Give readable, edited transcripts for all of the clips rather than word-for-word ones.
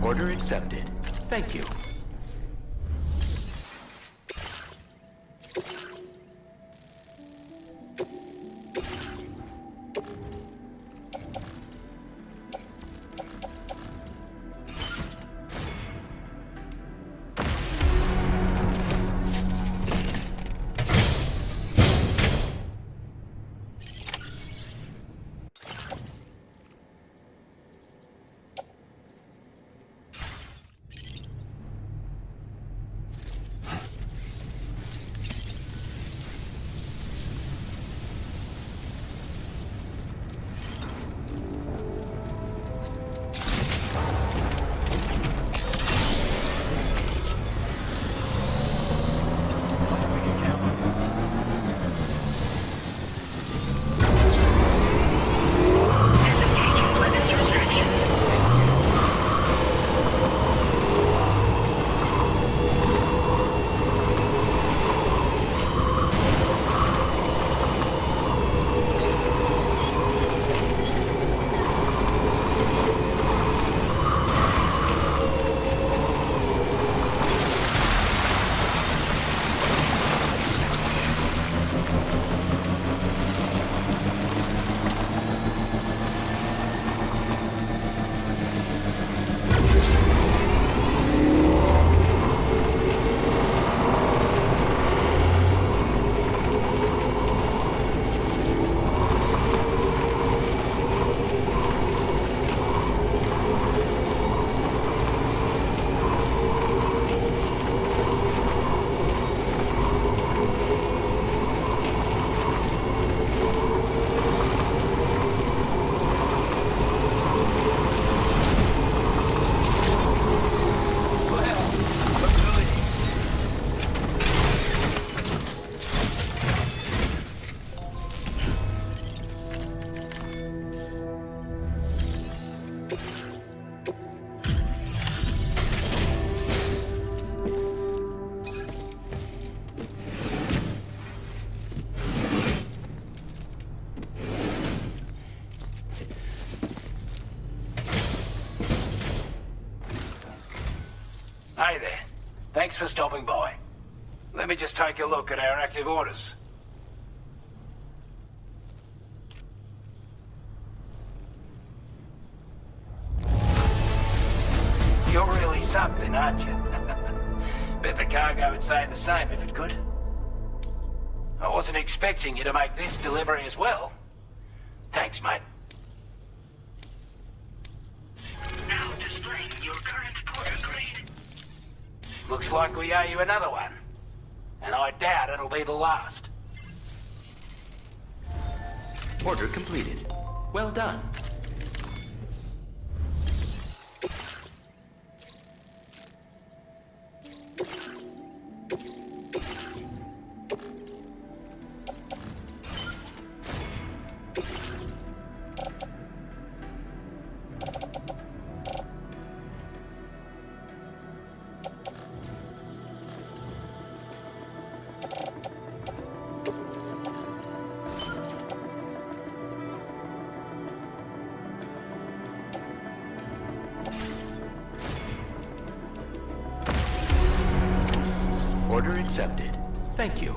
Order accepted. Thank you. Hey there. Thanks for stopping by. Let me just take a look at our active orders. You're really something, aren't you? Bet the cargo would say the same if it could. I wasn't expecting you to make this delivery as well. Thanks, mate. Looks like we owe you another one. And I doubt it'll be the last. Order completed. Well done. Order accepted. Thank you.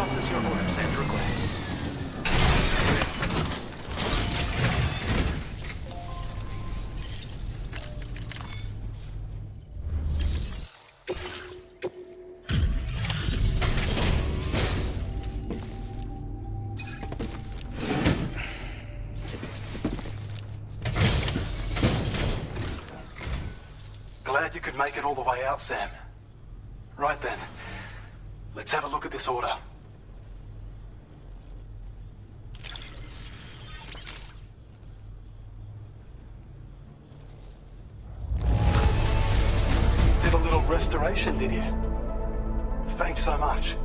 process your orders and requests. Glad you could make it all the way out, Sam. Right then, let's have a look at this order. Did a little restoration, did you? Thanks so much.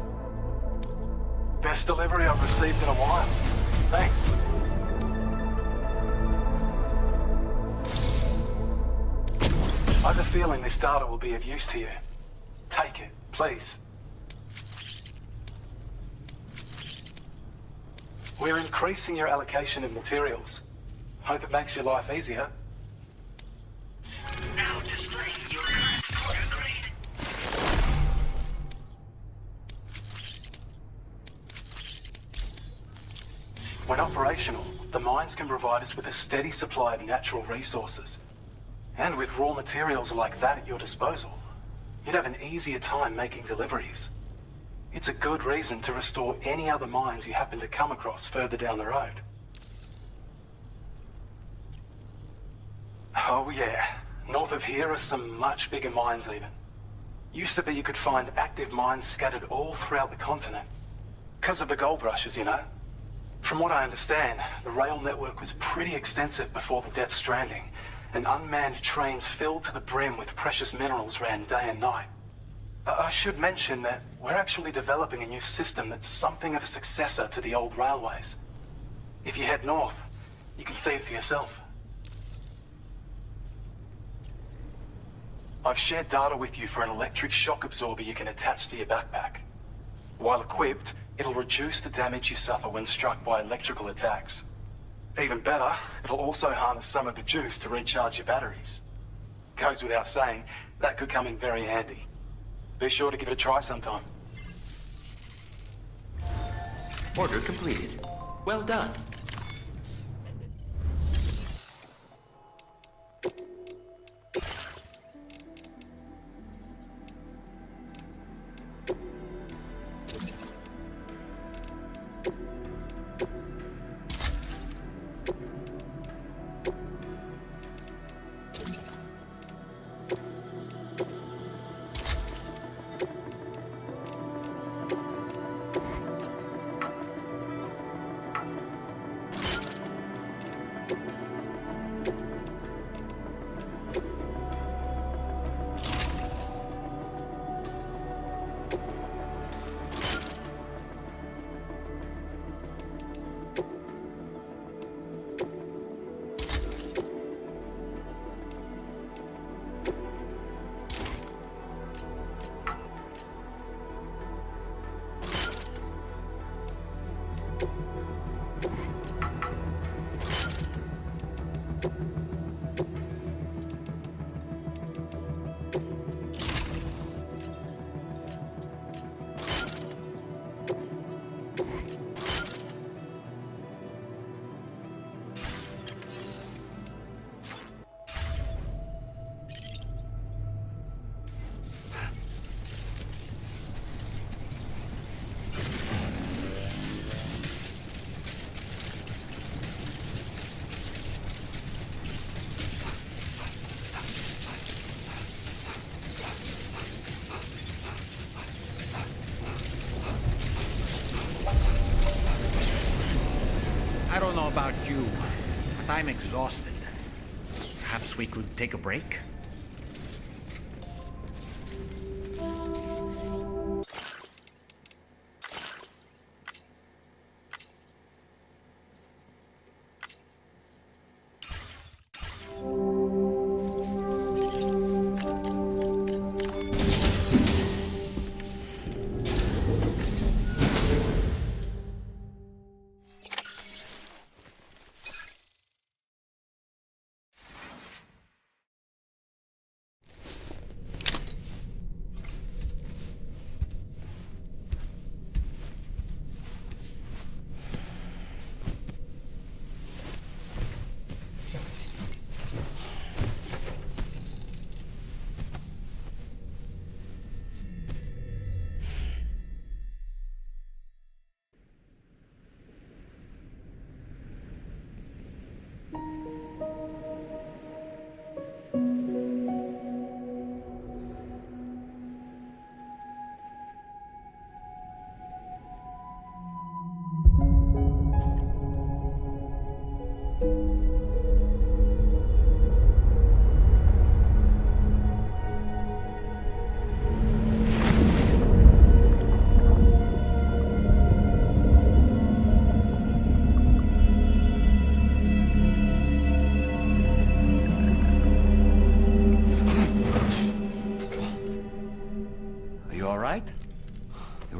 Best delivery I've received in a while. Thanks. I have a feeling this data will be of use to you. Take it, please. We're increasing your allocation of materials. Hope it makes your life easier. Now displaying your current order grade. When operational, the mines can provide us with a steady supply of natural resources. And with raw materials like that at your disposal, you'd have an easier time making deliveries. It's a good reason to restore any other mines you happen to come across further down the road. Oh yeah, north of here are some much bigger mines even. Used to be you could find active mines scattered all throughout the continent. Because of the gold rushes, you know. From what I understand, the rail network was pretty extensive before the Death Stranding, and unmanned trains filled to the brim with precious minerals ran day and night. I should mention that we're actually developing a new system that's something of a successor to the old railways. If you head north, you can see it for yourself. I've shared data with you for an electric shock absorber you can attach to your backpack. While equipped, it'll reduce the damage you suffer when struck by electrical attacks. Even better, it'll also harness some of the juice to recharge your batteries. Goes without saying, that could come in very handy. Be sure to give it a try sometime. Order completed. Well done. I don't know about you, but I'm exhausted. Perhaps we could take a break?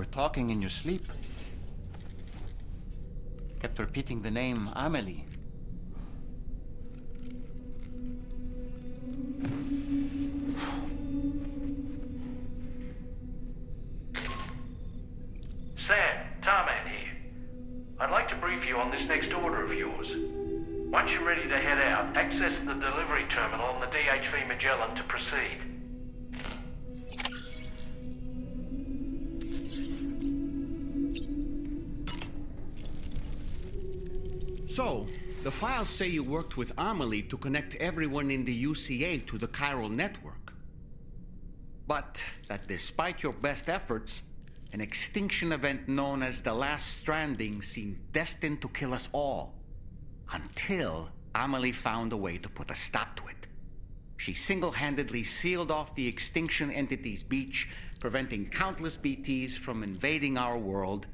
were talking in your sleep. Kept repeating the name Amelie. Sam, Tarman here. I'd like to brief you on this next order of yours. Once you're ready to head out, access the delivery terminal on the DHV Magellan to proceed. So, the files say you worked with Amelie to connect everyone in the UCA to the chiral network. But that despite your best efforts, an extinction event known as the Last Stranding seemed destined to kill us all. Until Amelie found a way to put a stop to it. She single-handedly sealed off the extinction entity's beach, preventing countless BTs from invading our world,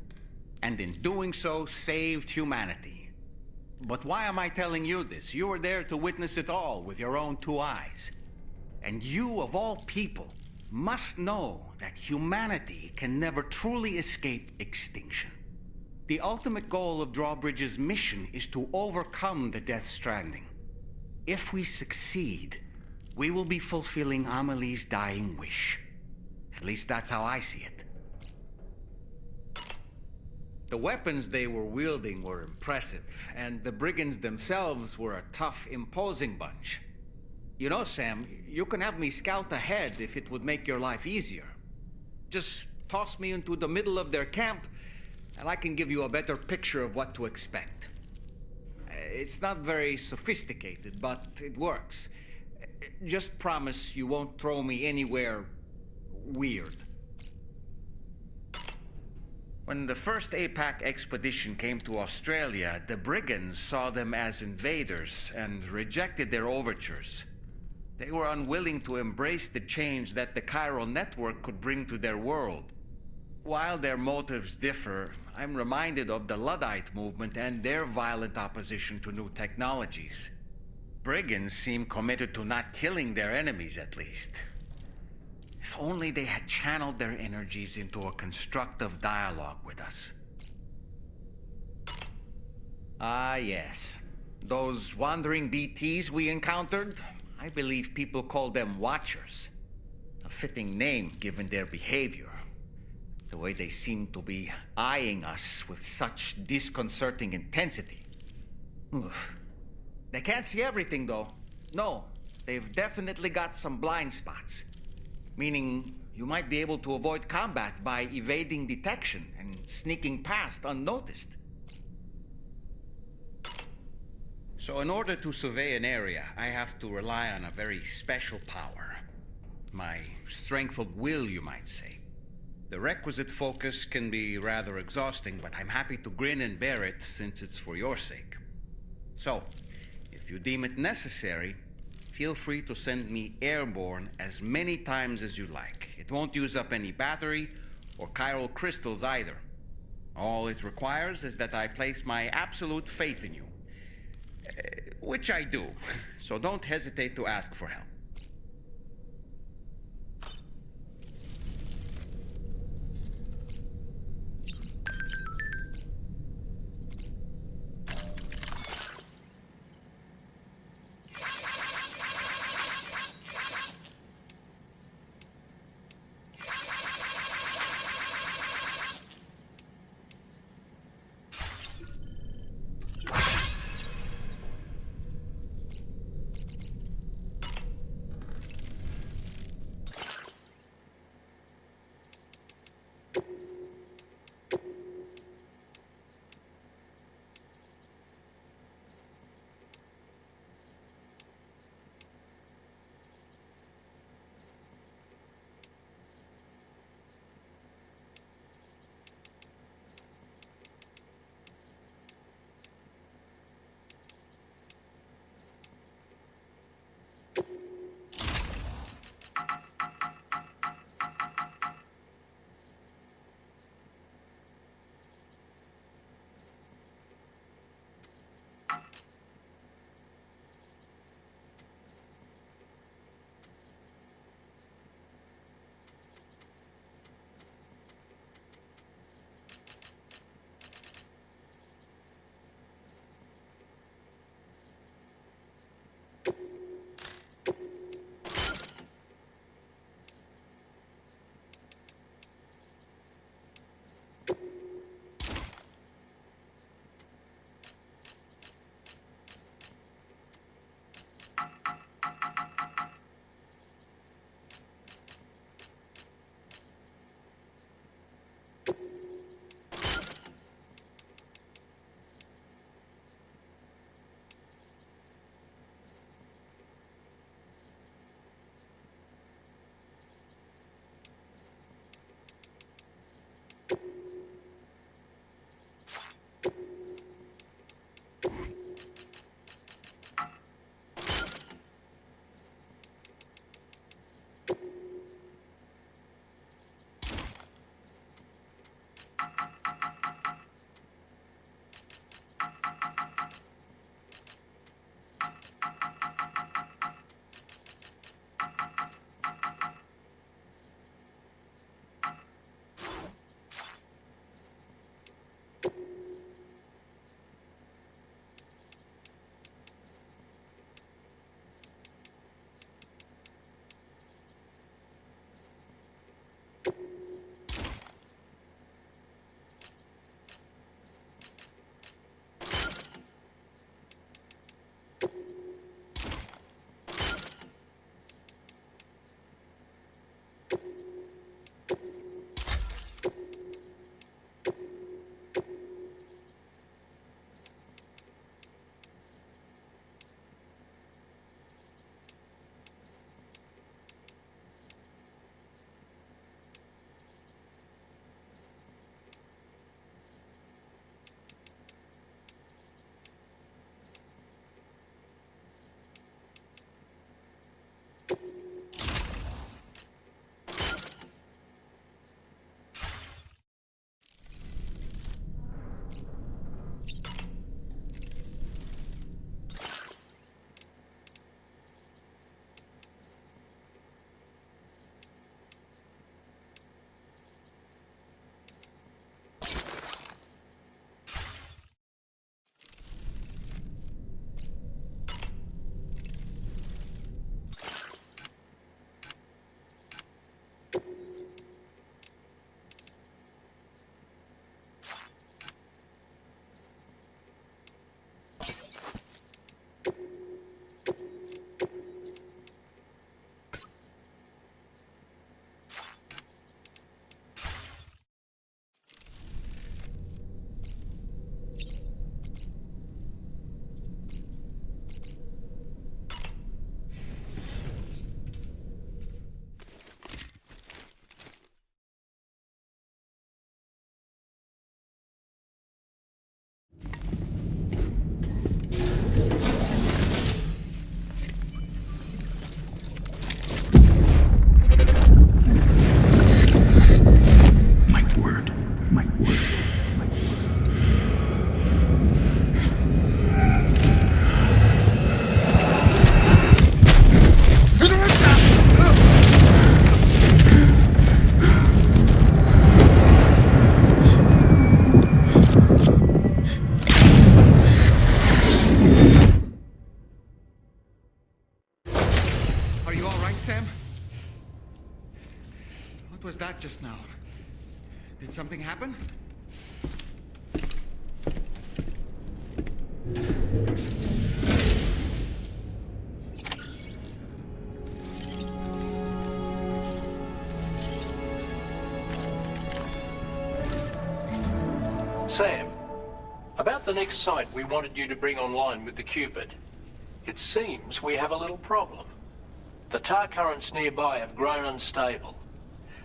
and in doing so, saved humanity. But why am I telling you this? You were there to witness it all with your own two eyes. And you, of all people, must know that humanity can never truly escape extinction. The ultimate goal of Drawbridge's mission is to overcome the Death Stranding. If we succeed, we will be fulfilling Amelie's dying wish. At least that's how I see it. The weapons they were wielding were impressive, and the brigands themselves were a tough, imposing bunch. You know, Sam, you can have me scout ahead if it would make your life easier. Just toss me into the middle of their camp, and I can give you a better picture of what to expect. It's not very sophisticated, but it works. Just promise you won't throw me anywhere weird. When the first APAC expedition came to Australia, the brigands saw them as invaders and rejected their overtures. They were unwilling to embrace the change that the chiral network could bring to their world. While their motives differ, I'm reminded of the Luddite movement and their violent opposition to new technologies. Brigands seem committed to not killing their enemies, at least. If only they had channeled their energies into a constructive dialogue with us. Ah, yes. Those wandering BTs we encountered, I believe people call them Watchers. A fitting name given their behavior. The way they seem to be eyeing us with such disconcerting intensity. Oof. They can't see everything, though. No, they've definitely got some blind spots. Meaning, you might be able to avoid combat by evading detection and sneaking past unnoticed. So in order to survey an area, I have to rely on a very special power. My strength of will, you might say. The requisite focus can be rather exhausting, but I'm happy to grin and bear it since it's for your sake. So, if you deem it necessary, feel free to send me airborne as many times as you like. It won't use up any battery or chiral crystals either. All it requires is that I place my absolute faith in you. Which I do, so don't hesitate to ask for help. What was that just now? Did something happen? Sam, about the next site we wanted you to bring online with the Cupid. It seems we have a little problem. The tar currents nearby have grown unstable.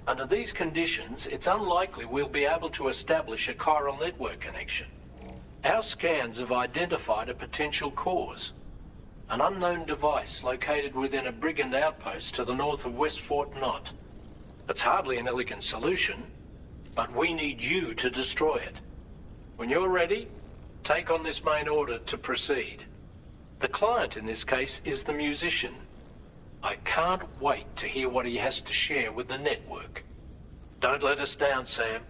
Under these conditions, it's unlikely we'll be able to establish a chiral network connection. Our scans have identified a potential cause. An unknown device located within a brigand outpost to the north of West Fort Knot. It's hardly an elegant solution, but we need you to destroy it. When you're ready, take on this main order to proceed. The client in this case is the musician. I can't wait to hear what he has to share with the network. Don't let us down, Sam.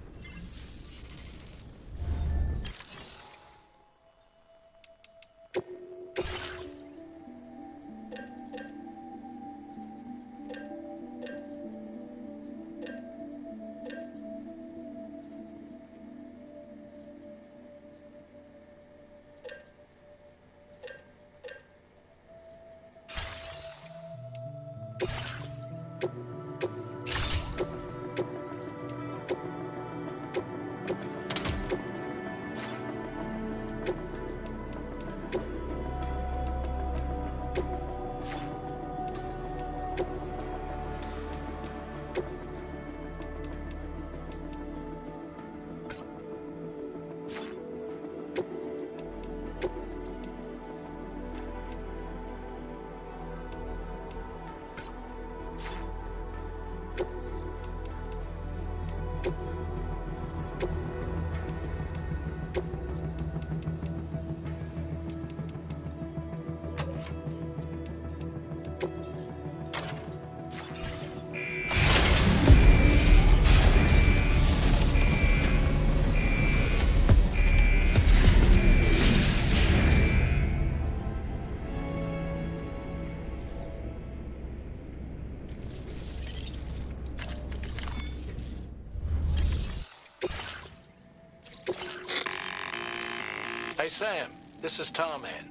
Hey Sam, this is Tarman.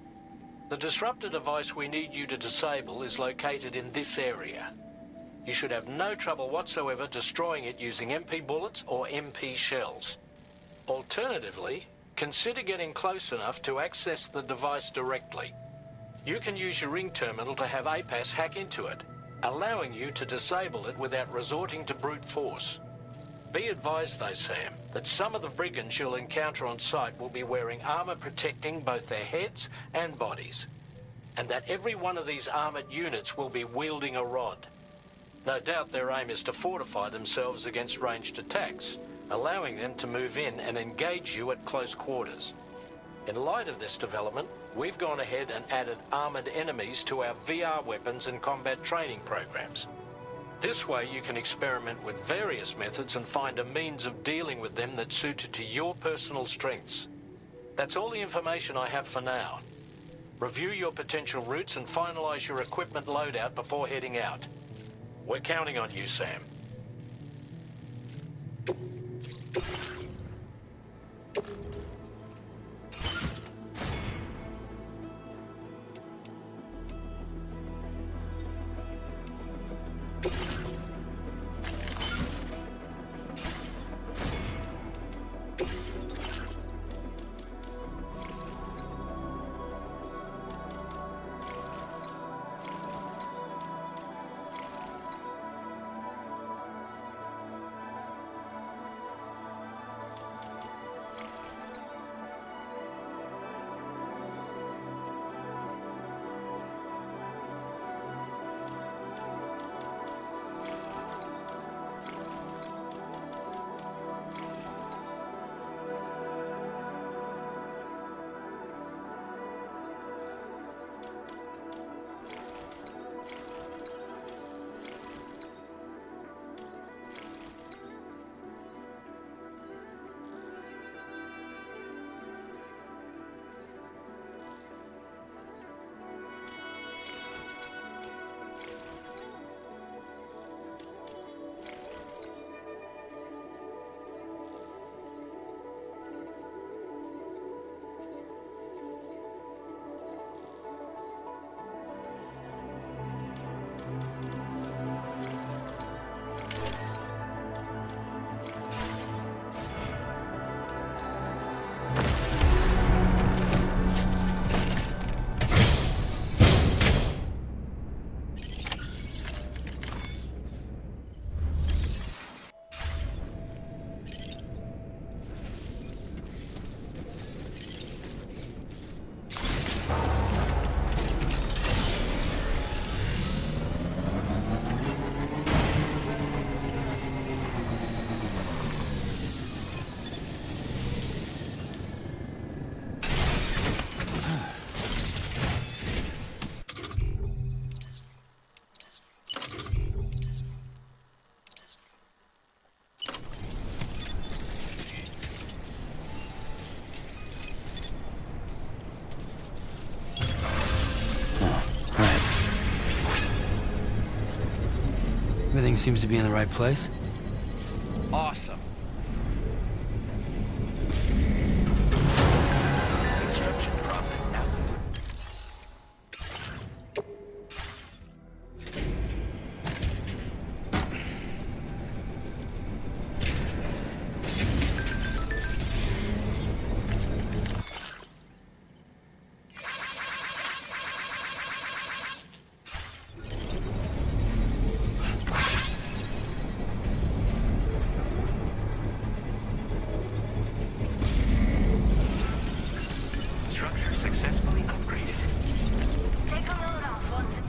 The disruptor device we need you to disable is located in this area. You should have no trouble whatsoever destroying it using MP bullets or MP shells. Alternatively, consider getting close enough to access the device directly. You can use your ring terminal to have APAS hack into it, allowing you to disable it without resorting to brute force. Be advised though, Sam, that some of the brigands you'll encounter on site will be wearing armor protecting both their heads and bodies, and that every one of these armored units will be wielding a rod. No doubt their aim is to fortify themselves against ranged attacks, allowing them to move in and engage you at close quarters. In light of this development, we've gone ahead and added armored enemies to our VR weapons and combat training programs. This way you can experiment with various methods and find a means of dealing with them that's suited to your personal strengths. That's all the information I have for now. Review your potential routes and finalize your equipment loadout before heading out. We're counting on you, Sam. Everything seems to be in the right place. Awesome. Construction process out. Structure successfully upgraded. Take a load off, won't it?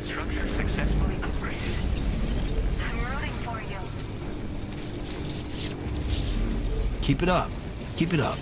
Structure successfully upgraded. I'm rooting for you. Keep it up. Keep it up.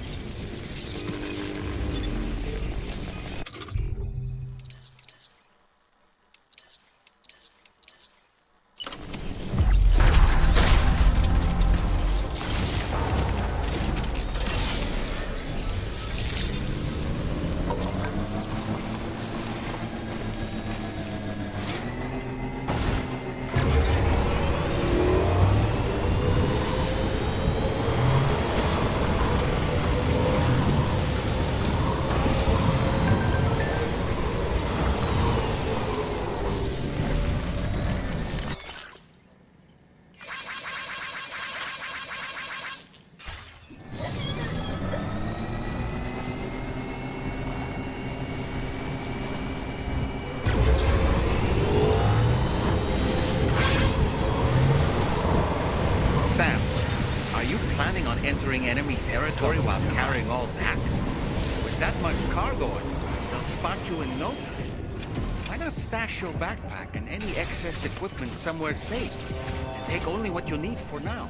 entering enemy territory while carrying all that. With that much cargo, they'll spot you in no time. Why not stash your backpack and any excess equipment somewhere safe? And take only what you need for now.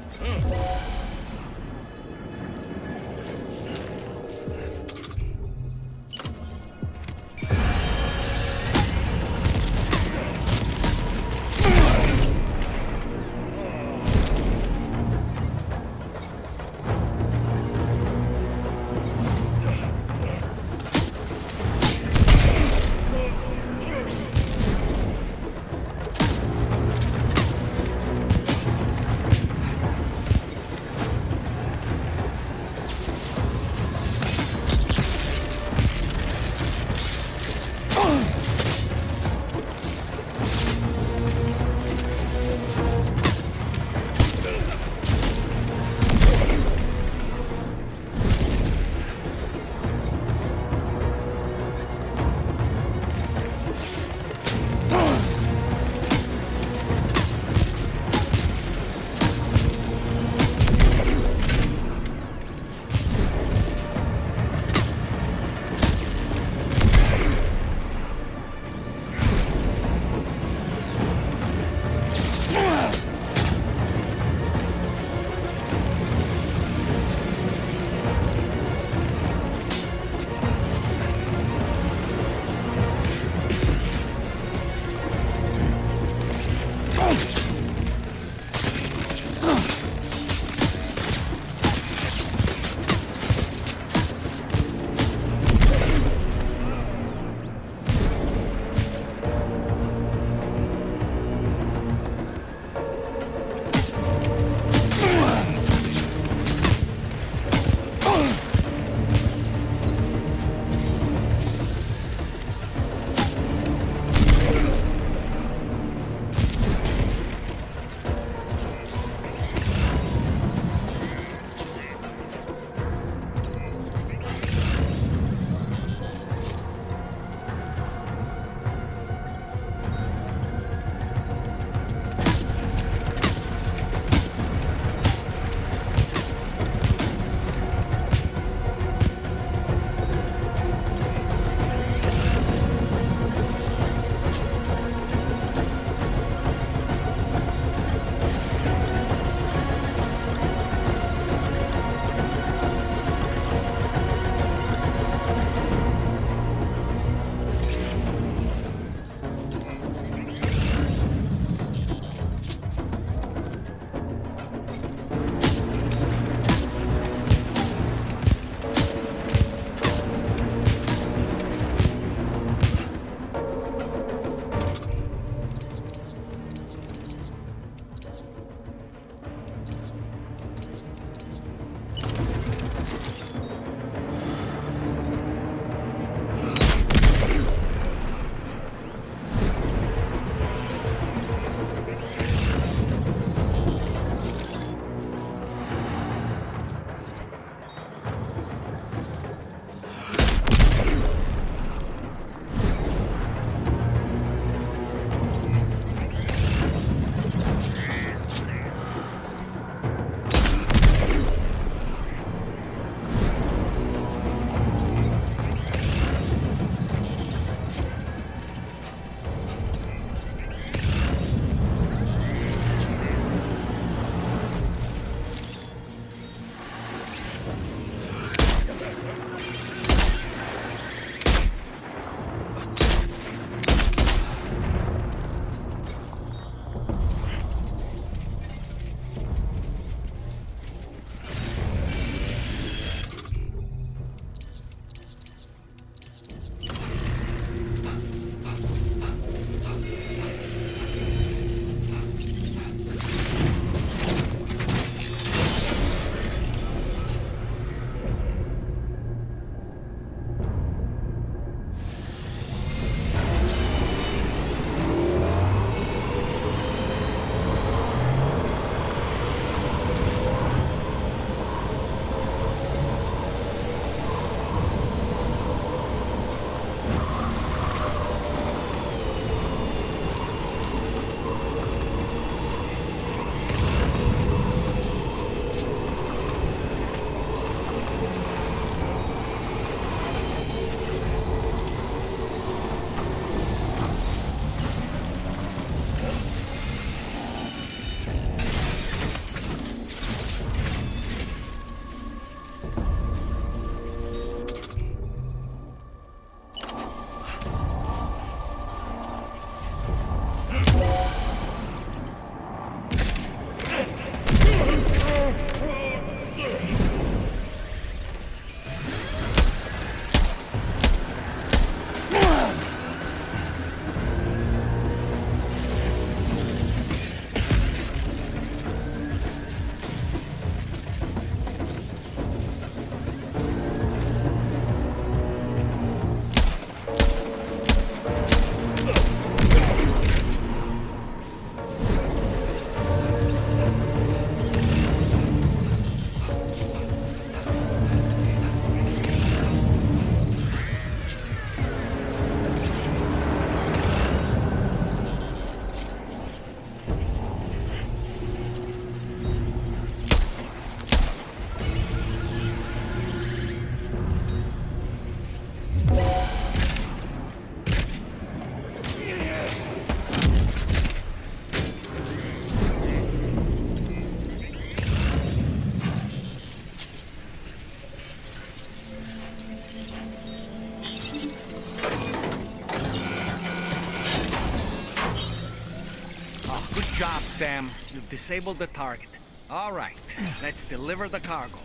job, Sam. You've disabled the target. All right, let's deliver the cargo.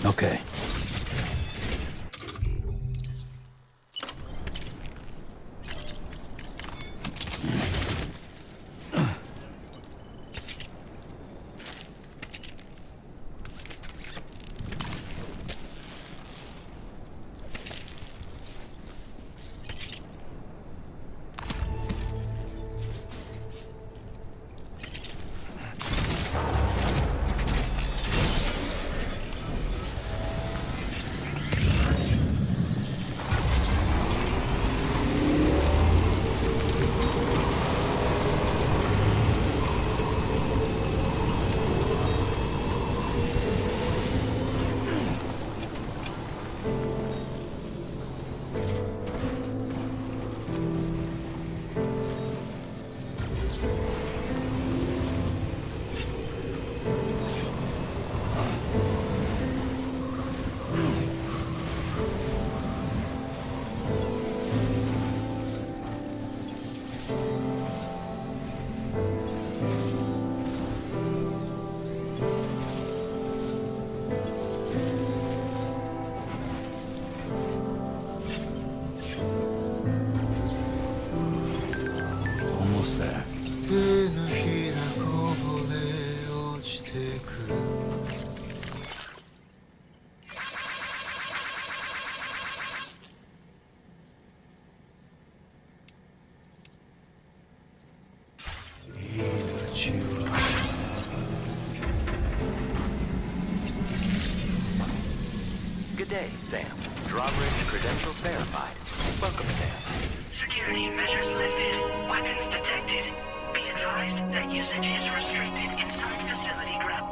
Okay. Almost there. Good day, Sam. Drawbridge credentials verified. Welcome, Sam. Security measures lifted. Weapons detected. Be advised that usage is restricted inside facility ground.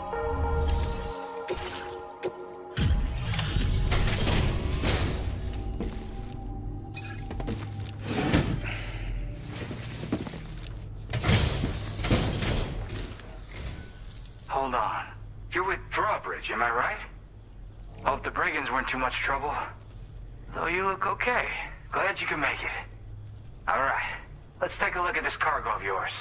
Hold on. You're with Drawbridge, am I right? Hope the brigands weren't too much trouble. Though you look okay. Glad you can make it. All right. Let's take a look at this cargo of yours.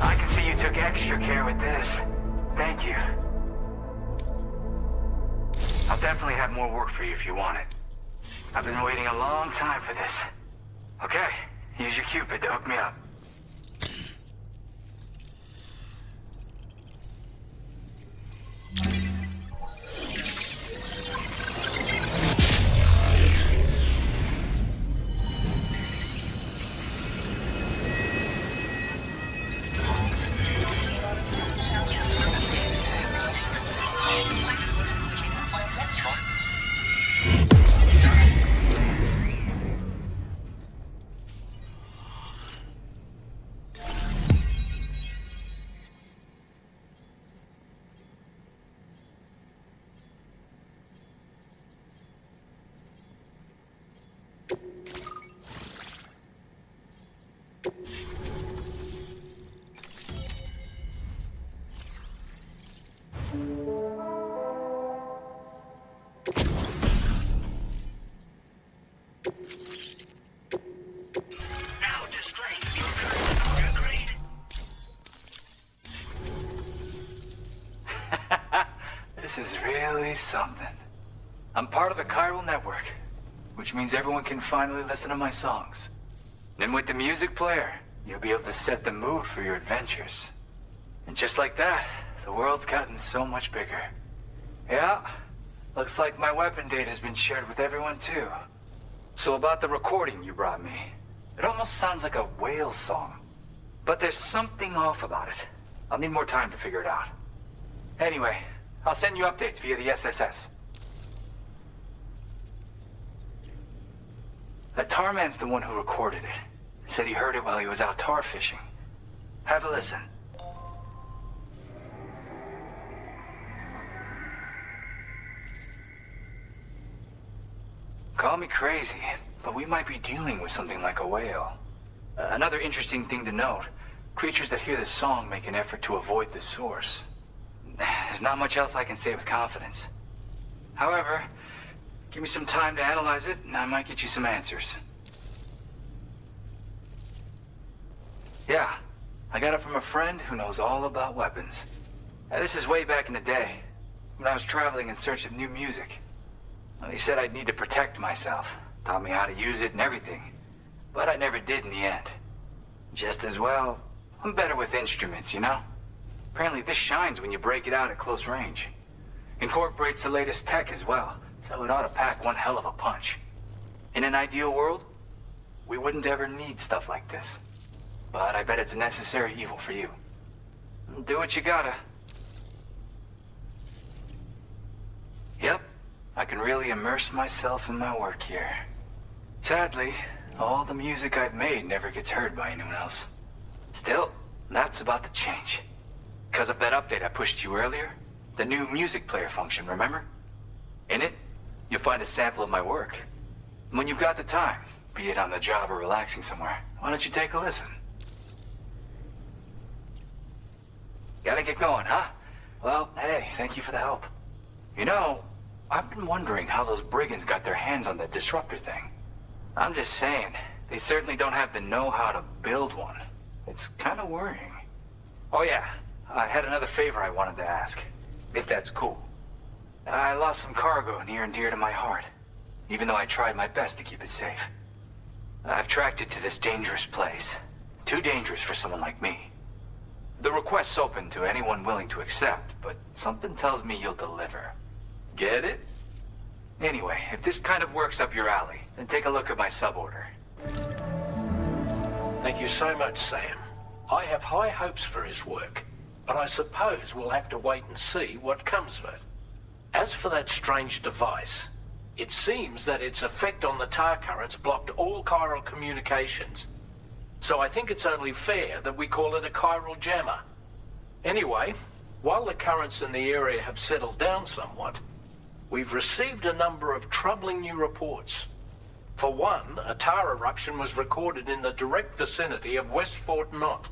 I can see you took extra care with this. Thank you. I'll definitely have more work for you if you want it. I've been waiting a long time for this. Okay, use your Cupid to hook me up. is really something. I'm part of the chiral network, which means everyone can finally listen to my songs. Then with the music player, you'll be able to set the mood for your adventures. And just like that, the world's gotten so much bigger. Yeah, looks like my weapon data has been shared with everyone too. So about the recording you brought me, it almost sounds like a whale song. But there's something off about it. I'll need more time to figure it out. Anyway, I'll send you updates via the SSS. That tar man's the one who recorded it. Said he heard it while he was out tar fishing. Have a listen. Call me crazy, but we might be dealing with something like a whale. Another interesting thing to note, creatures that hear this song make an effort to avoid the source. There's not much else I can say with confidence. However, give me some time to analyze it, and I might get you some answers. Yeah, I got it from a friend who knows all about weapons. This is way back in the day, when I was traveling in search of new music. Well, he said I'd need to protect myself, taught me how to use it and everything. But I never did in the end. Just as well, I'm better with instruments, you know? Apparently this shines when you break it out at close range. Incorporates the latest tech as well, so it ought to pack one hell of a punch. In an ideal world, we wouldn't ever need stuff like this. But I bet it's a necessary evil for you. Do what you gotta. Yep, I can really immerse myself in my work here. Sadly, all the music I've made never gets heard by anyone else. Still, that's about to change. Because of that update I pushed you earlier, the new music player function, remember? In it, you'll find a sample of my work. When you've got the time, be it on the job or relaxing somewhere, why don't you take a listen? Gotta get going, huh? Well, hey, thank you for the help. You know, I've been wondering how those brigands got their hands on that disruptor thing. I'm just saying, they certainly don't have the know-how to build one. It's kind of worrying. Oh yeah, I had another favor I wanted to ask, if that's cool. I lost some cargo near and dear to my heart, even though I tried my best to keep it safe. I've tracked it to this dangerous place. Too dangerous for someone like me. The request's open to anyone willing to accept, but something tells me you'll deliver. Get it? Anyway, if this kind of works up your alley, then take a look at my suborder. Thank you so much, Sam. I have high hopes for his work, but I suppose we'll have to wait and see what comes of it. As for that strange device, it seems that its effect on the tar currents blocked all chiral communications. So I think it's only fair that we call it a chiral jammer. Anyway, while the currents in the area have settled down somewhat, we've received a number of troubling new reports. For one, a tar eruption was recorded in the direct vicinity of West Fort Knot.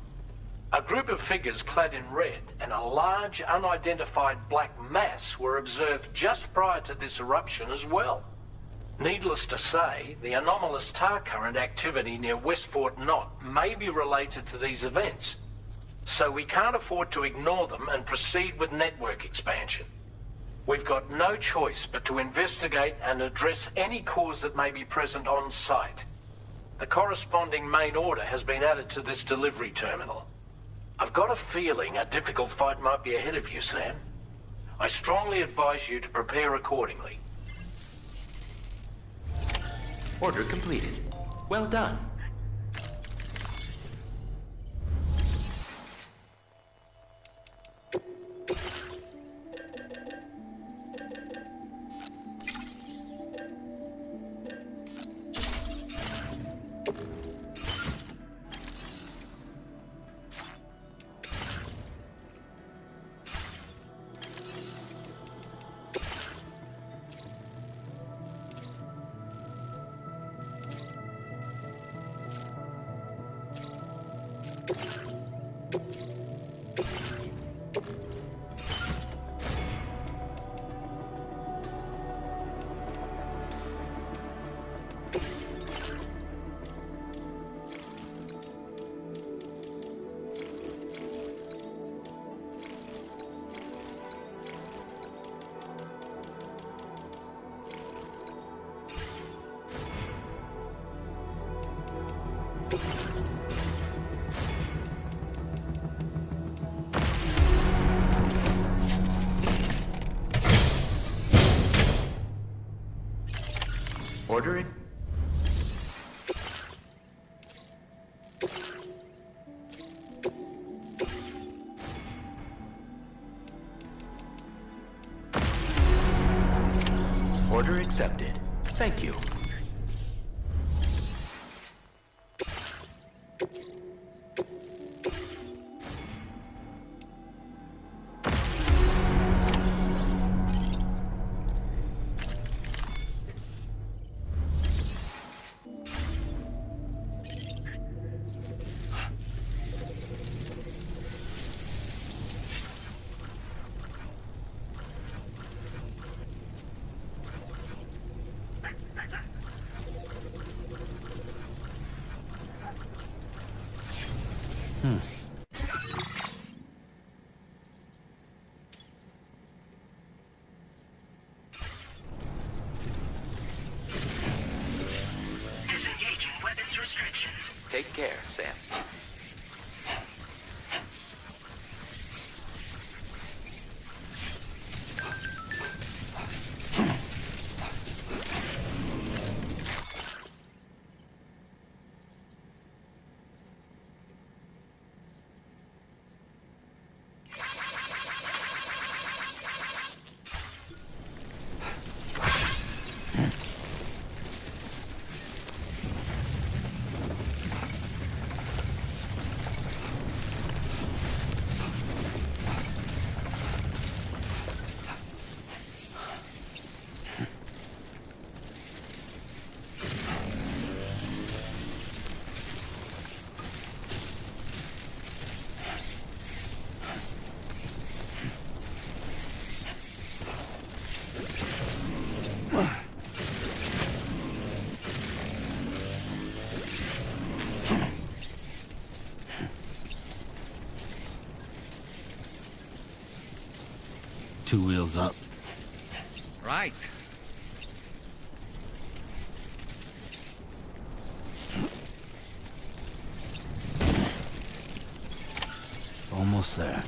A group of figures clad in red and a large unidentified black mass were observed just prior to this eruption as well. Needless to say, the anomalous tar current activity near West Fort Knot may be related to these events, so we can't afford to ignore them and proceed with network expansion. We've got no choice but to investigate and address any cause that may be present on site. The corresponding main order has been added to this delivery terminal. I've got a feeling a difficult fight might be ahead of you, Sam. I strongly advise you to prepare accordingly. Order completed. Well done. Ordering? Order accepted. Thank you. Disengaging weapons restrictions. Take care, Sam. Two wheels up. Right. Almost there.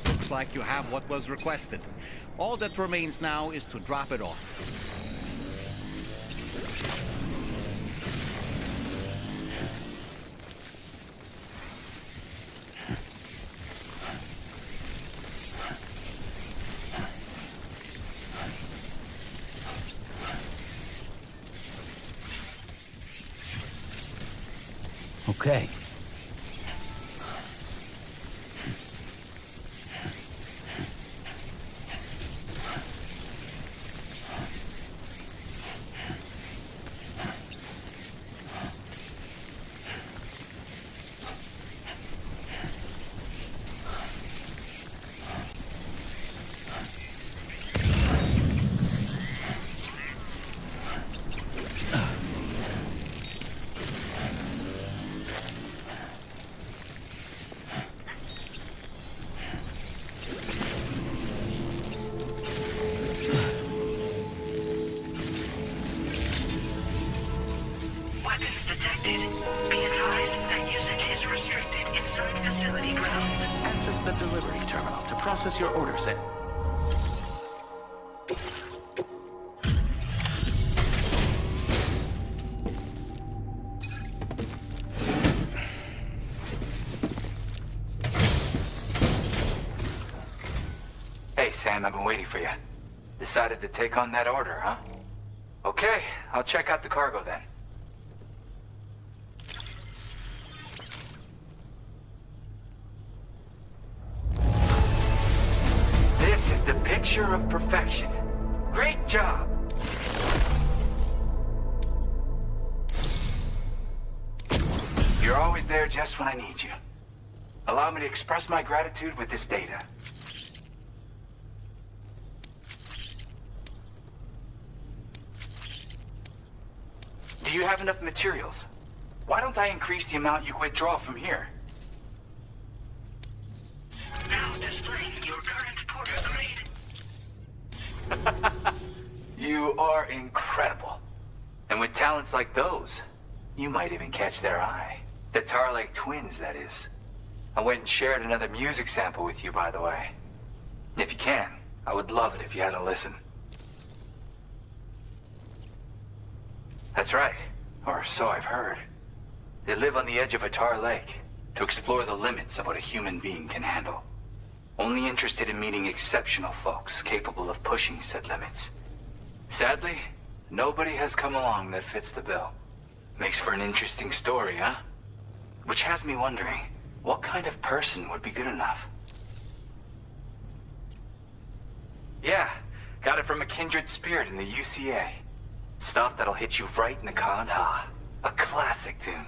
Looks like you have what was requested. All that remains now is to drop it off. Okay. Weapons detected. Be advised that usage is restricted inside facility grounds. Access the delivery terminal to process your order set. Hey, Sam, I've been waiting for you. Decided to take on that order, huh? Okay, I'll check out the cargo then. This is the picture of perfection. Great job. You're always there just when I need you. Allow me to express my gratitude with this data. Do you have enough materials? Why don't I increase the amount you withdraw from here? Now displaying your current porter grade. You are incredible. And with talents like those, you might even catch their eye. The Tar Lake twins, that is. I went and shared another music sample with you, by the way. If you can, I would love it if you had a listen. That's right, or so I've heard. They live on the edge of a tar lake to explore the limits of what a human being can handle. Only interested in meeting exceptional folks capable of pushing said limits. Sadly, nobody has come along that fits the bill. Makes for an interesting story, huh? Which has me wondering, what kind of person would be good enough? Yeah, got it from a kindred spirit in the UCA. Stuff that'll hit you right in the con-ha. A classic tune.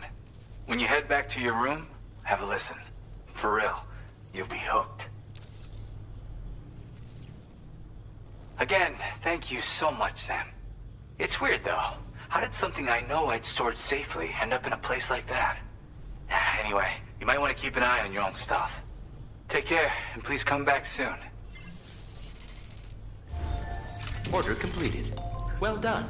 When you head back to your room, have a listen. For real, you'll be hooked. Again, thank you so much, Sam. It's weird, though. How did something I know I'd stored safely end up in a place like that? Anyway, you might want to keep an eye on your own stuff. Take care, and please come back soon. Order completed. Well done.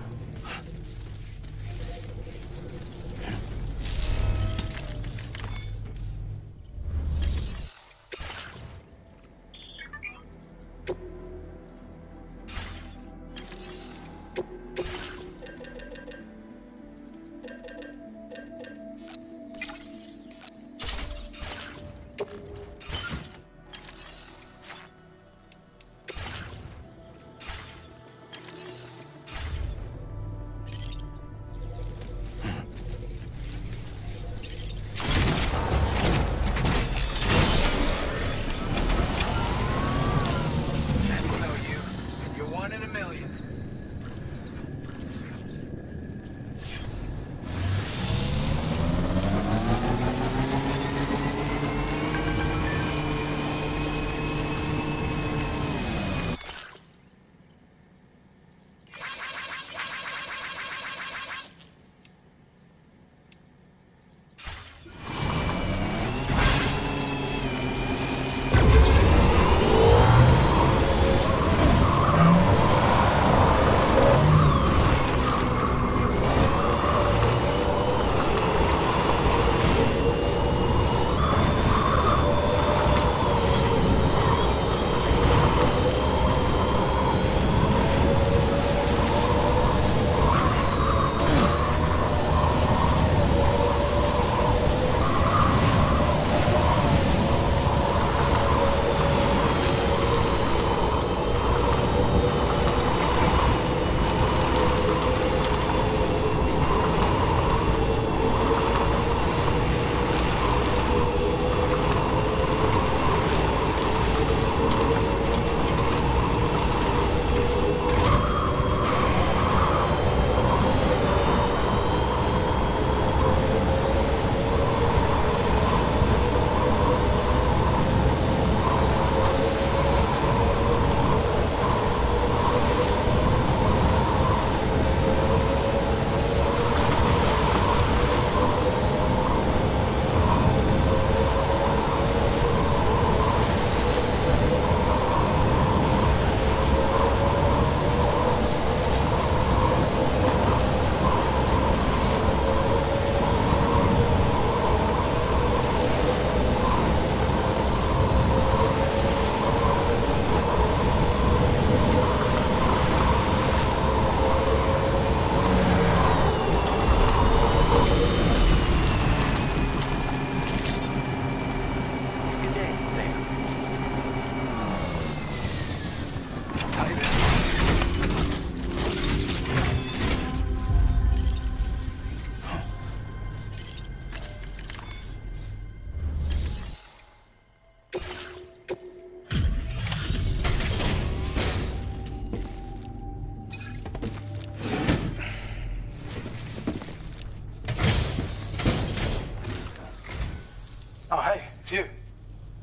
It's you.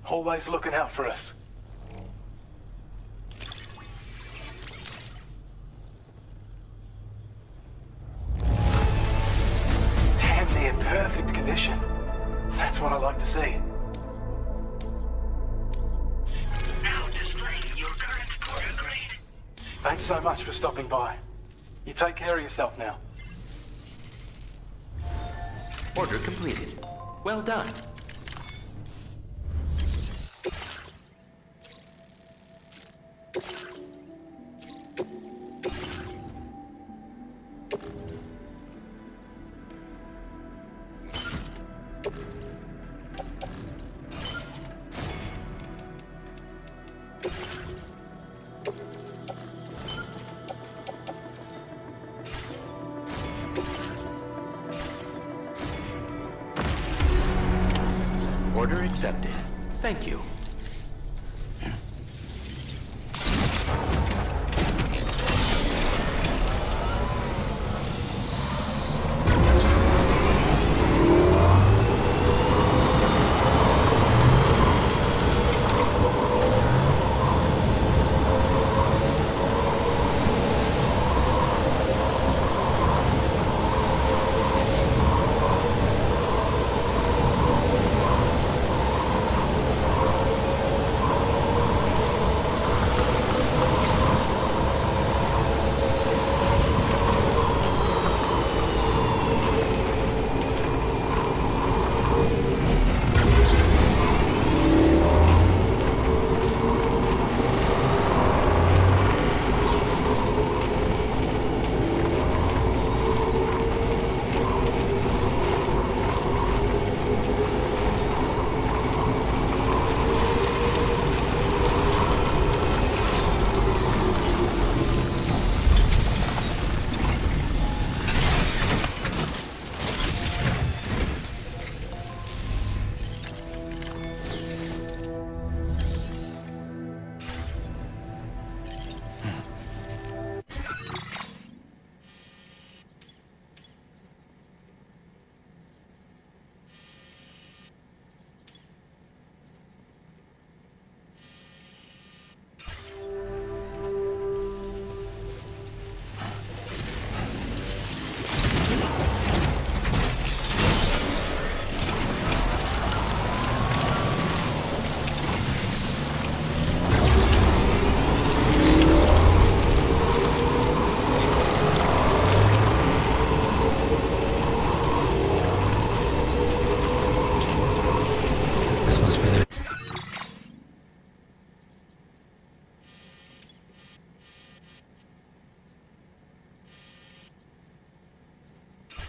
Always looking out for us. Damn near perfect condition. That's what I like to see. Now displaying your current quarter grade. Thanks so much for stopping by. You take care of yourself now. Order completed. Well done. Order accepted. Thank you.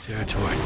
Territory.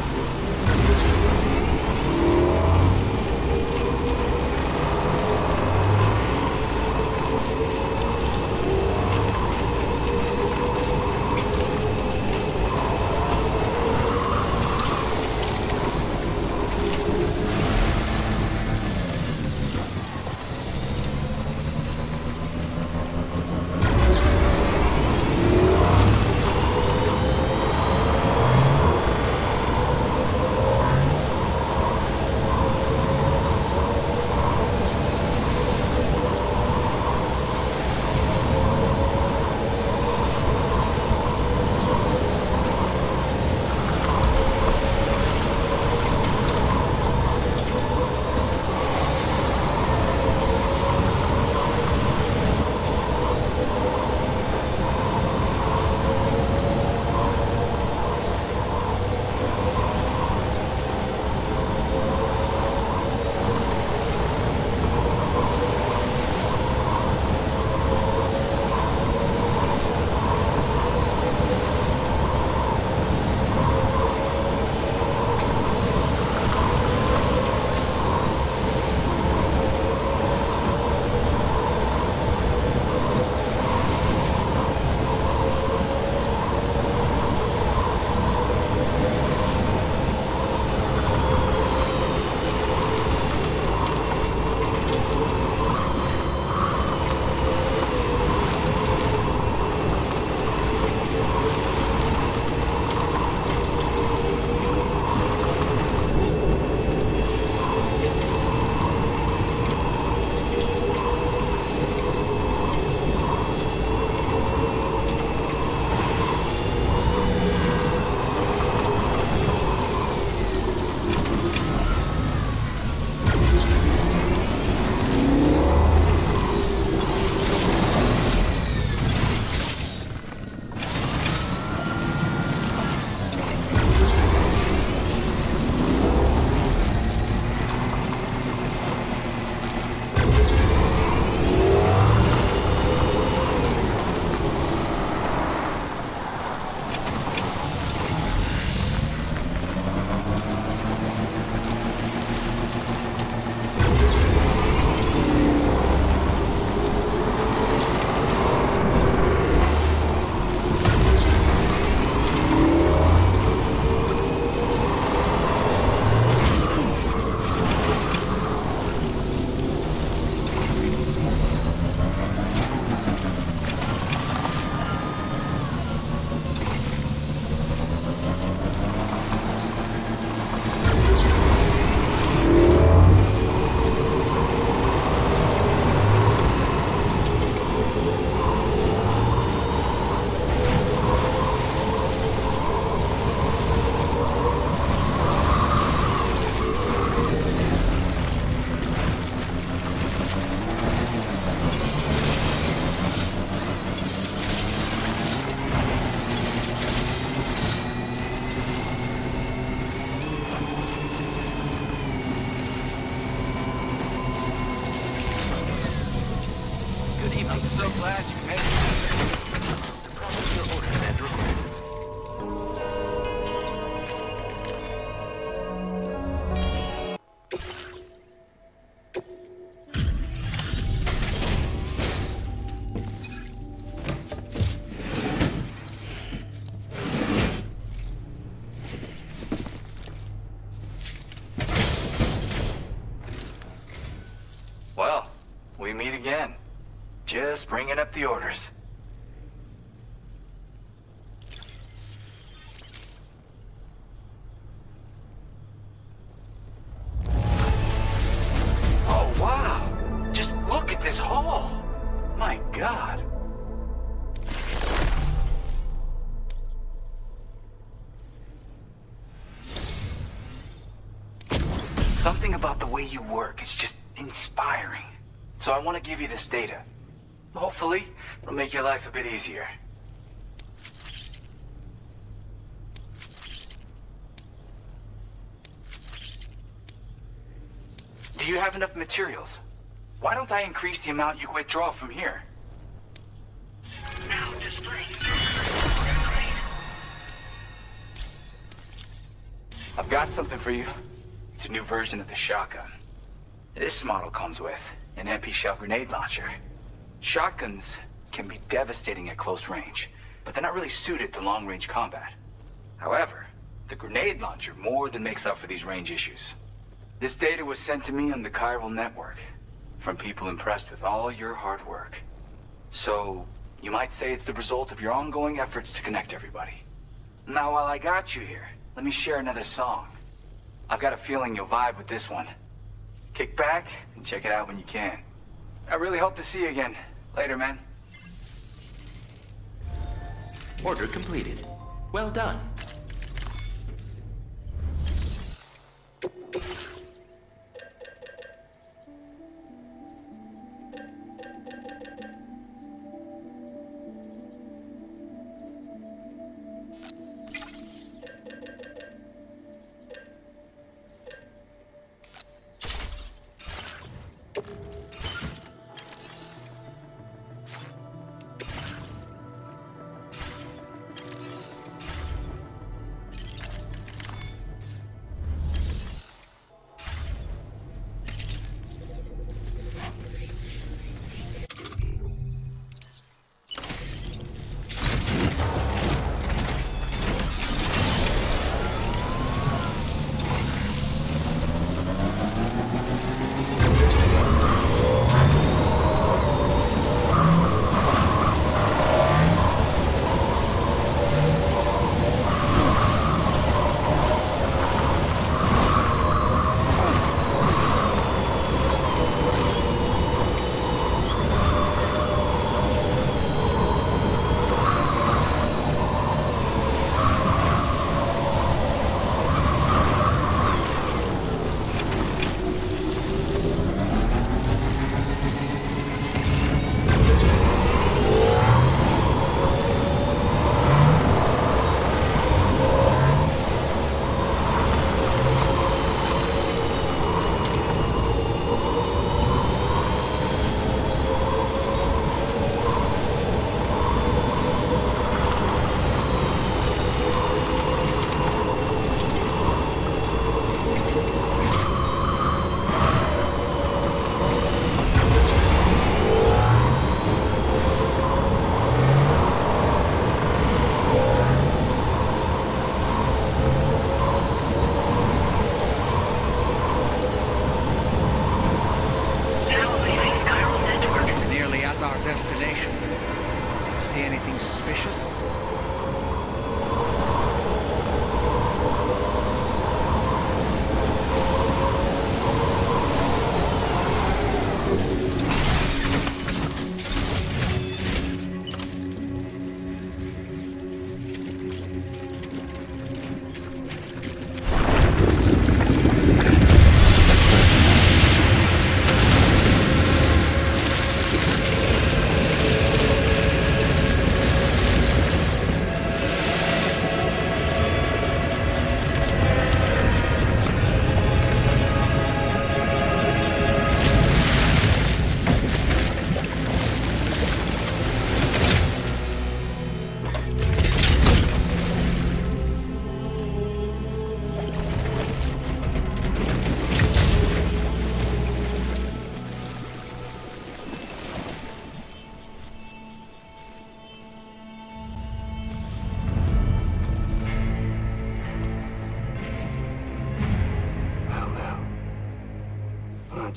again. Just bringing up the orders. Oh, wow! Just look at this hall! My God. Something about the way you work is just inspiring. So I want to give you this data. Hopefully, it'll make your life a bit easier. Do you have enough materials? Why don't I increase the amount you withdraw from here? Now displaying. I've got something for you. It's a new version of the shotgun. This model comes with an MP shell grenade launcher. Shotguns can be devastating at close range, but they're not really suited to long-range combat. However, the grenade launcher more than makes up for these range issues. This data was sent to me on the chiral network from people impressed with all your hard work. So, you might say it's the result of your ongoing efforts to connect everybody. Now, while I got you here, let me share another song. I've got a feeling you'll vibe with this one. Kick back and check it out when you can. I really hope to see you again. Later, man. Order completed. Well done.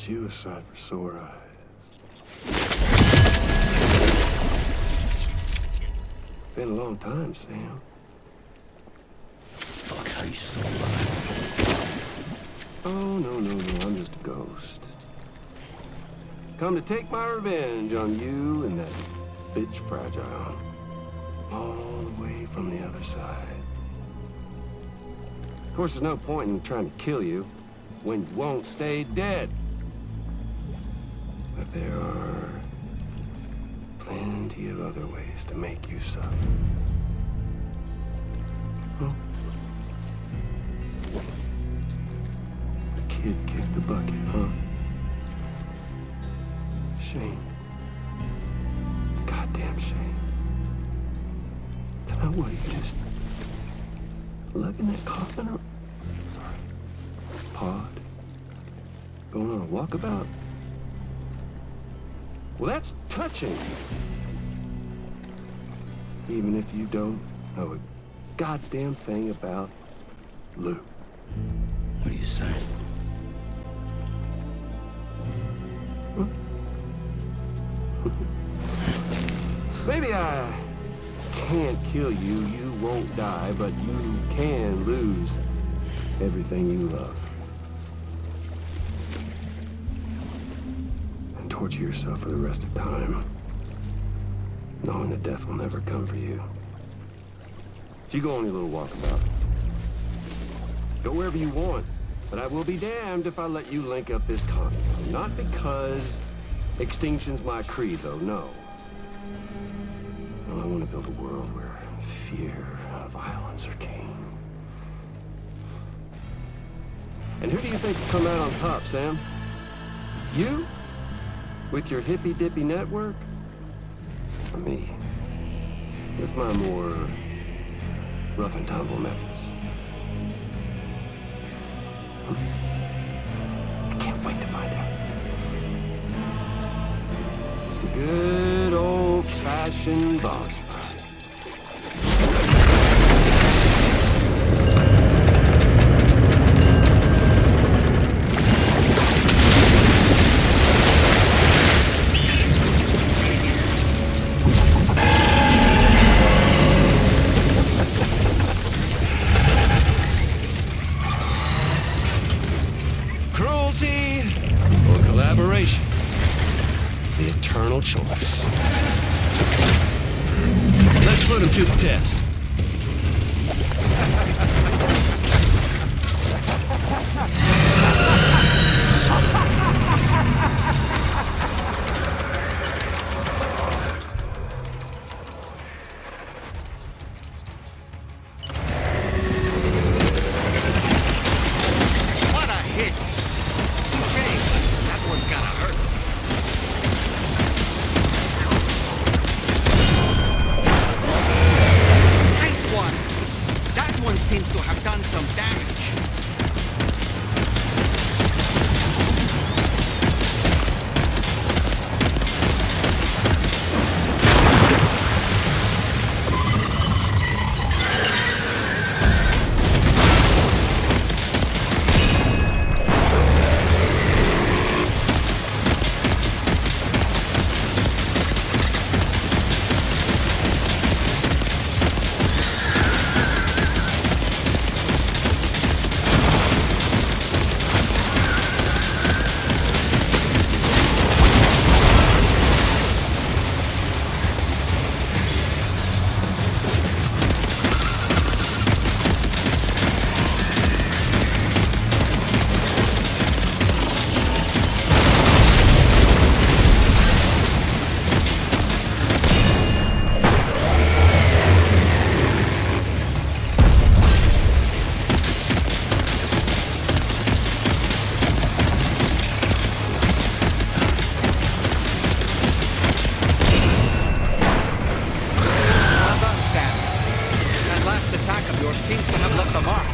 You a sight for sore eyes. Been a long time, Sam. Fuck, how you still alive? Oh, no, I'm just a ghost. Come to take my revenge on you and that bitch Fragile. All the way from the other side. Of course, there's no point in trying to kill you when you won't stay dead. But there are plenty of other ways to make you suffer. Huh? The kid kicked the bucket, huh? Shame. Goddamn shame. Tonight, what, you just lugging that coffin around? Pod? Going on a walkabout? Well, that's touching. Even if you don't know a goddamn thing about Lou. What are you saying? Huh? Maybe I can't kill you, you won't die, but you can lose everything you love. And torture yourself for the rest of time, knowing that death will never come for you. So you go on your little walkabout. Go wherever you want, but I will be damned if I let you link up this condo. Not because extinction's my creed, though, no. No, I want to build a world where fear and violence are king. And who do you think will come out on top, Sam? You? With your hippy-dippy network? Or me? With my more rough and tumble methods? I can't wait to find out. Just a good old-fashioned boss fight. Cruelty or collaboration? The eternal choice. Let's put him to the test. What a hit! Shame, that one's gotta hurt. Nice one! That one seems to have done some damage. Well done, Sam. That last attack of yours seems to have left a mark.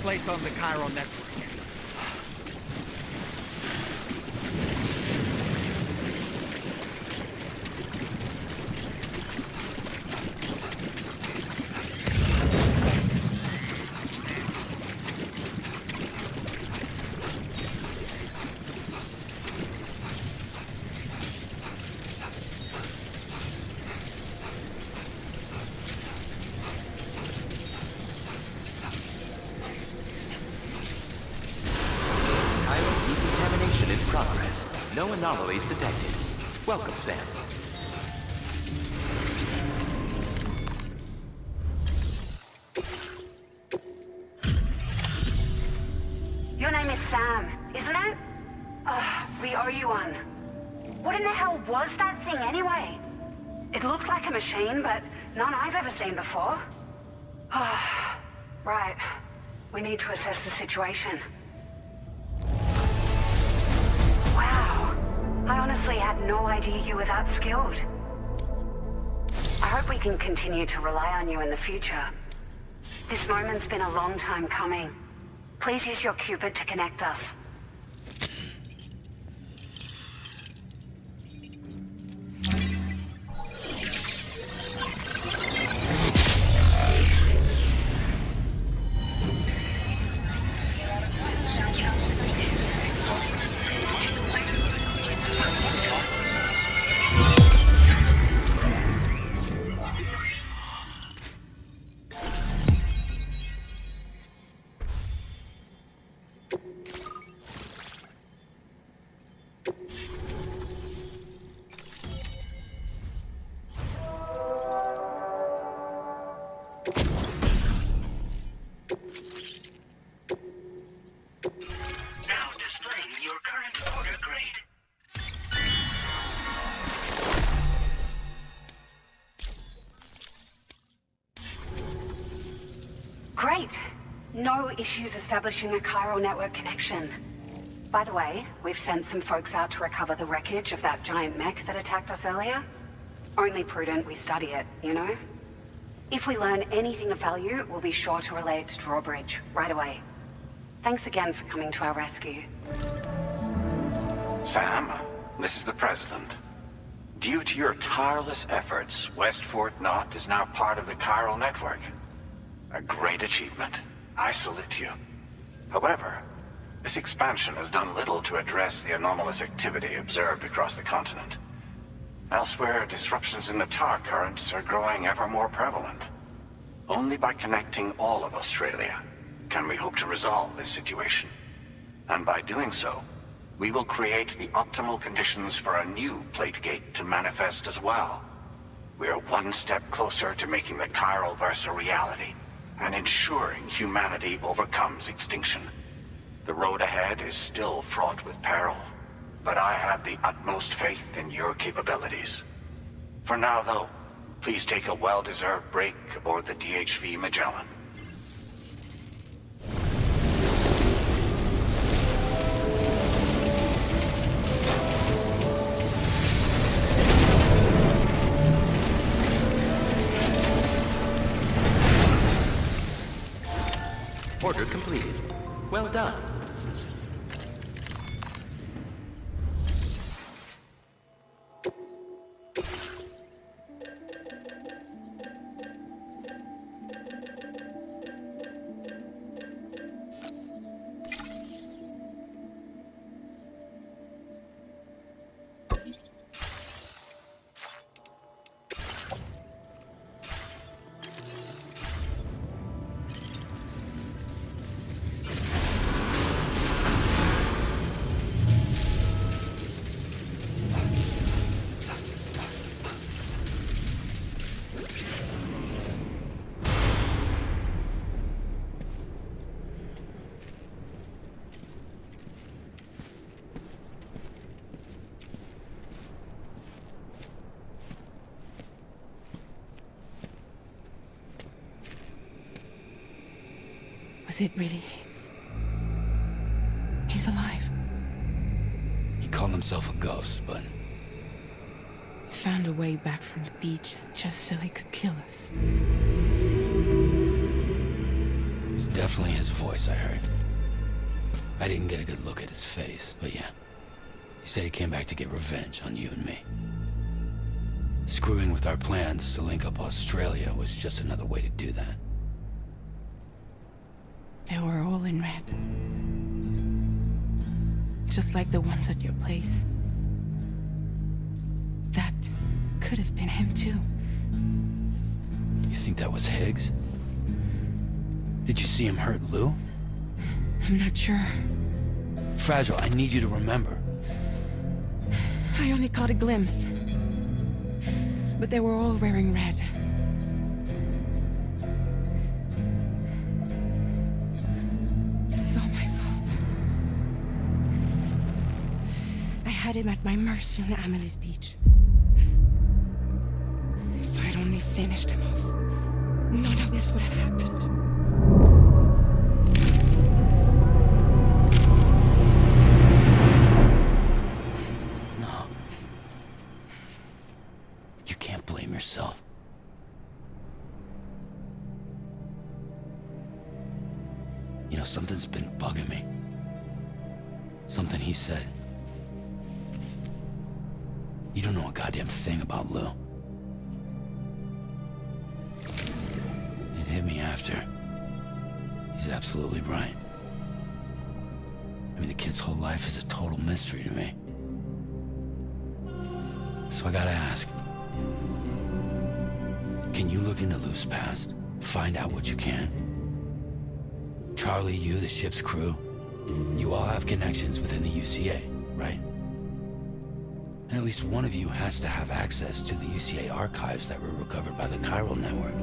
place on the chiral network. Progress. No anomalies detected. Welcome, Sam. Your name is Sam, isn't it? We owe you one. What in the hell was that thing anyway? It looked like a machine, but none I've ever seen before. Right. We need to assess the situation. Wow. I honestly had no idea you were that skilled. I hope we can continue to rely on you in the future. This moment's been a long time coming. Please use your Cupid to connect us. Now displaying your current order grade. Great. No issues establishing a chiral network connection. By the way, we've sent some folks out to recover the wreckage of that giant mech that attacked us earlier. Only prudent we study it, you know? If we learn anything of value, we'll be sure to relay it to Drawbridge right away. Thanks again for coming to our rescue. Sam, this is the President. Due to your tireless efforts, West Fort Knot is now part of the chiral network. A great achievement. I salute you. However, this expansion has done little to address the anomalous activity observed across the continent. Elsewhere, disruptions in the tar currents are growing ever more prevalent. Only by connecting all of Australia can we hope to resolve this situation. And by doing so, we will create the optimal conditions for a new Plategate to manifest as well. We are one step closer to making the chiral verse a reality, and ensuring humanity overcomes extinction. The road ahead is still fraught with peril, but I have the utmost faith in your capabilities. For now, though, please take a well-deserved break aboard the DHV Magellan. Order completed. Well done. Was it really Higgs? He's alive. He called himself a ghost, but He found a way back from the beach just so he could kill us. was definitely his voice I heard. I didn't get a good look at his face, but yeah. He said he came back to get revenge on you and me. Screwing with our plans to link up Australia was just another way to do that. They were all in red. Just like the ones at your place. That could have been him too. You think that was HIGGS? Did you see him hurt Lou? I'm not sure. Fragile, I need you to remember. I only caught a glimpse. But they were all wearing red. This is all my fault. I had him at my mercy on Amelie's beach. If I'd only finished him off, none of this would have happened. Yourself. You know, something's been bugging me. Something he said. You don't know a goddamn thing about Lou. It hit me after. He's absolutely right. I mean, the kid's whole life is a total mystery to me. So I gotta ask. Can you look into Lou's past? Find out what you can? Charlie, you, the ship's crew, you all have connections within the UCA, right? And at least one of you has to have access to the UCA archives that were recovered by the chiral network.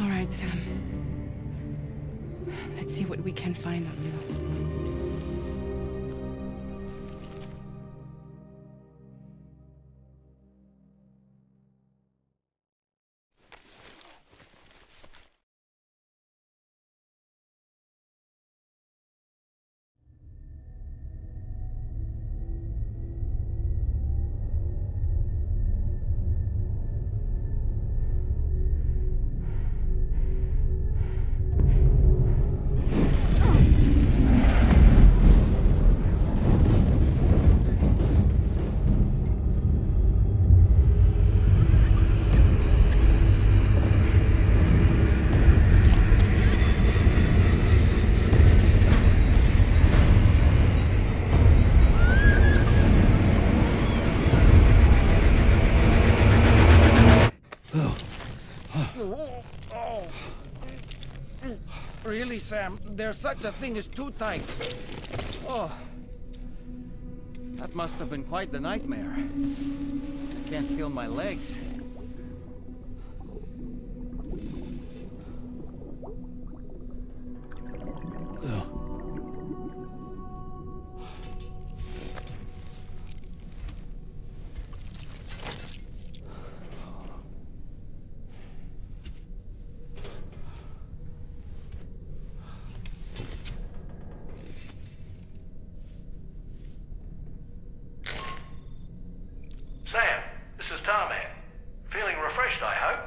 All right, Sam. Let's see what we can find on Lou. Really, Sam? There's such a thing as too tight. Oh. That must have been quite the nightmare. I can't feel my legs. Sam, this is Tarmac. Feeling refreshed, I hope?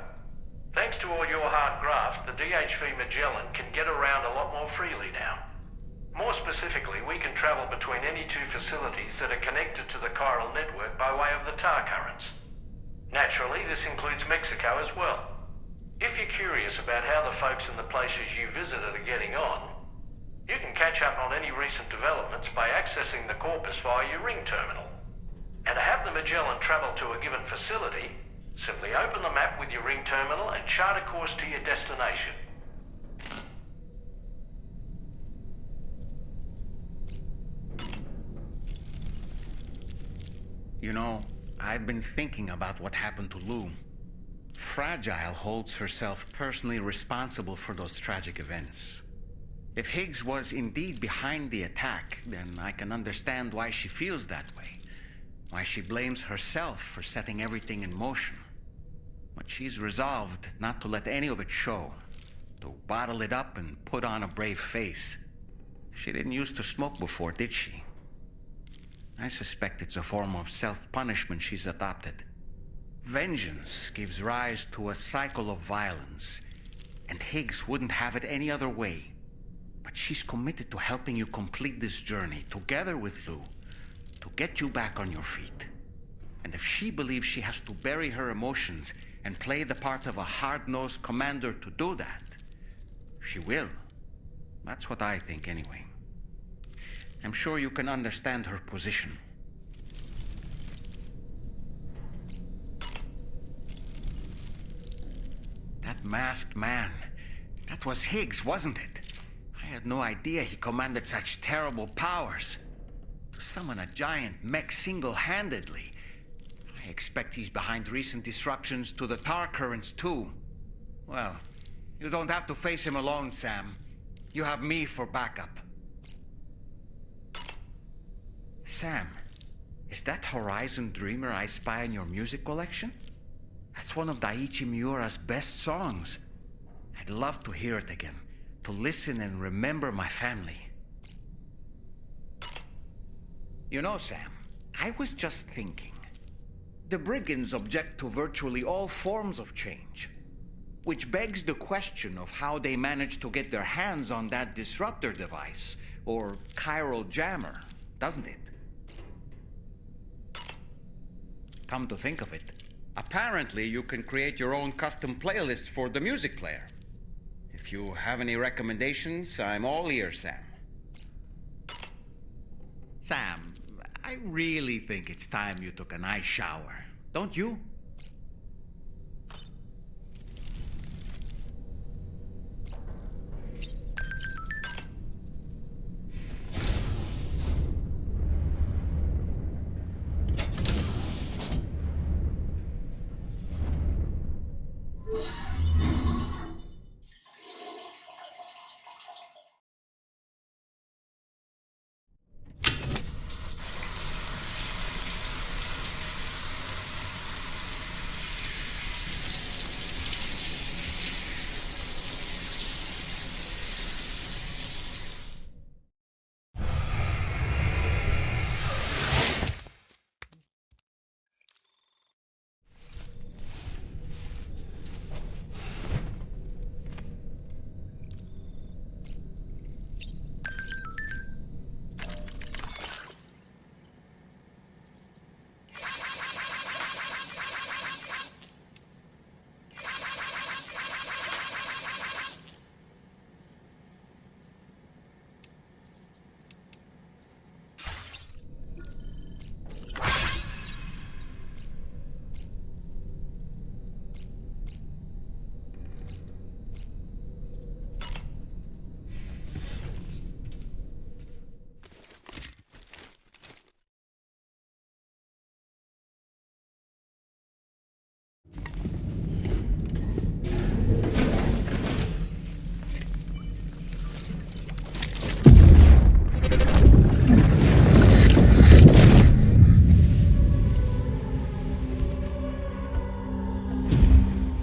Thanks to all your hard graft, the DHV Magellan can get around a lot more freely now. More specifically, we can travel between any two facilities that are connected to the chiral network by way of the tar currents. Naturally, this includes Mexico as well. If you're curious about how the folks in the places you visited are getting on, you can catch up on any recent developments by accessing the corpus via your ring terminal. And to have the Magellan travel to a given facility, simply open the map with your ring terminal and chart a course to your destination. You know, I've been thinking about what happened to Lou. Fragile holds herself personally responsible for those tragic events. If HIGGS was indeed behind the attack, then I can understand why she feels that way. Why she blames herself for setting everything in motion. But she's resolved not to let any of it show. To bottle it up and put on a brave face. She didn't used to smoke before, did she? I suspect it's a form of self-punishment she's adopted. Vengeance gives rise to a cycle of violence. and HIGGS wouldn't have it any other way. But she's committed to helping you complete this journey, together with Lou, to get you back on your feet. And if she believes she has to bury her emotions and play the part of a hard-nosed commander to do that, she will. That's what I think, anyway. I'm sure you can understand her position. That masked man, that was HIGGS, wasn't it? I had no idea he commanded such terrible powers. To summon a giant mech single-handedly. I expect he's behind recent disruptions to the tar currents, too. Well, you don't have to face him alone, Sam. You have me for backup. Sam, is that Horizon Dreamer I spy in your music collection? That's one of Daiichi Miura's best songs. I'd love to hear it again, to listen and remember my family. You know, Sam, I was just thinking. The brigands object to virtually all forms of change, which begs the question of how they managed to get their hands on that disruptor device, or chiral jammer, doesn't it? Come to think of it, apparently you can create your own custom playlist for the music player. If you have any recommendations, I'm all ears, Sam. Sam, I really think it's time you took a nice shower, don't you?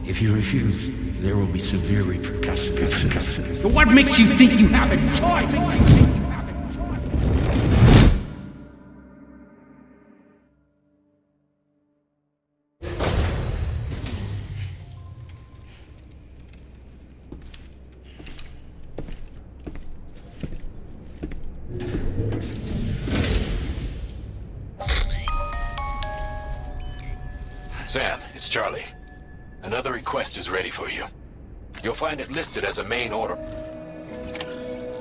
If you refuse, there will be severe repercussions. But what makes you think you have a choice? Sam, it's Charlie. Another request is ready for you. You'll find it listed as a main order.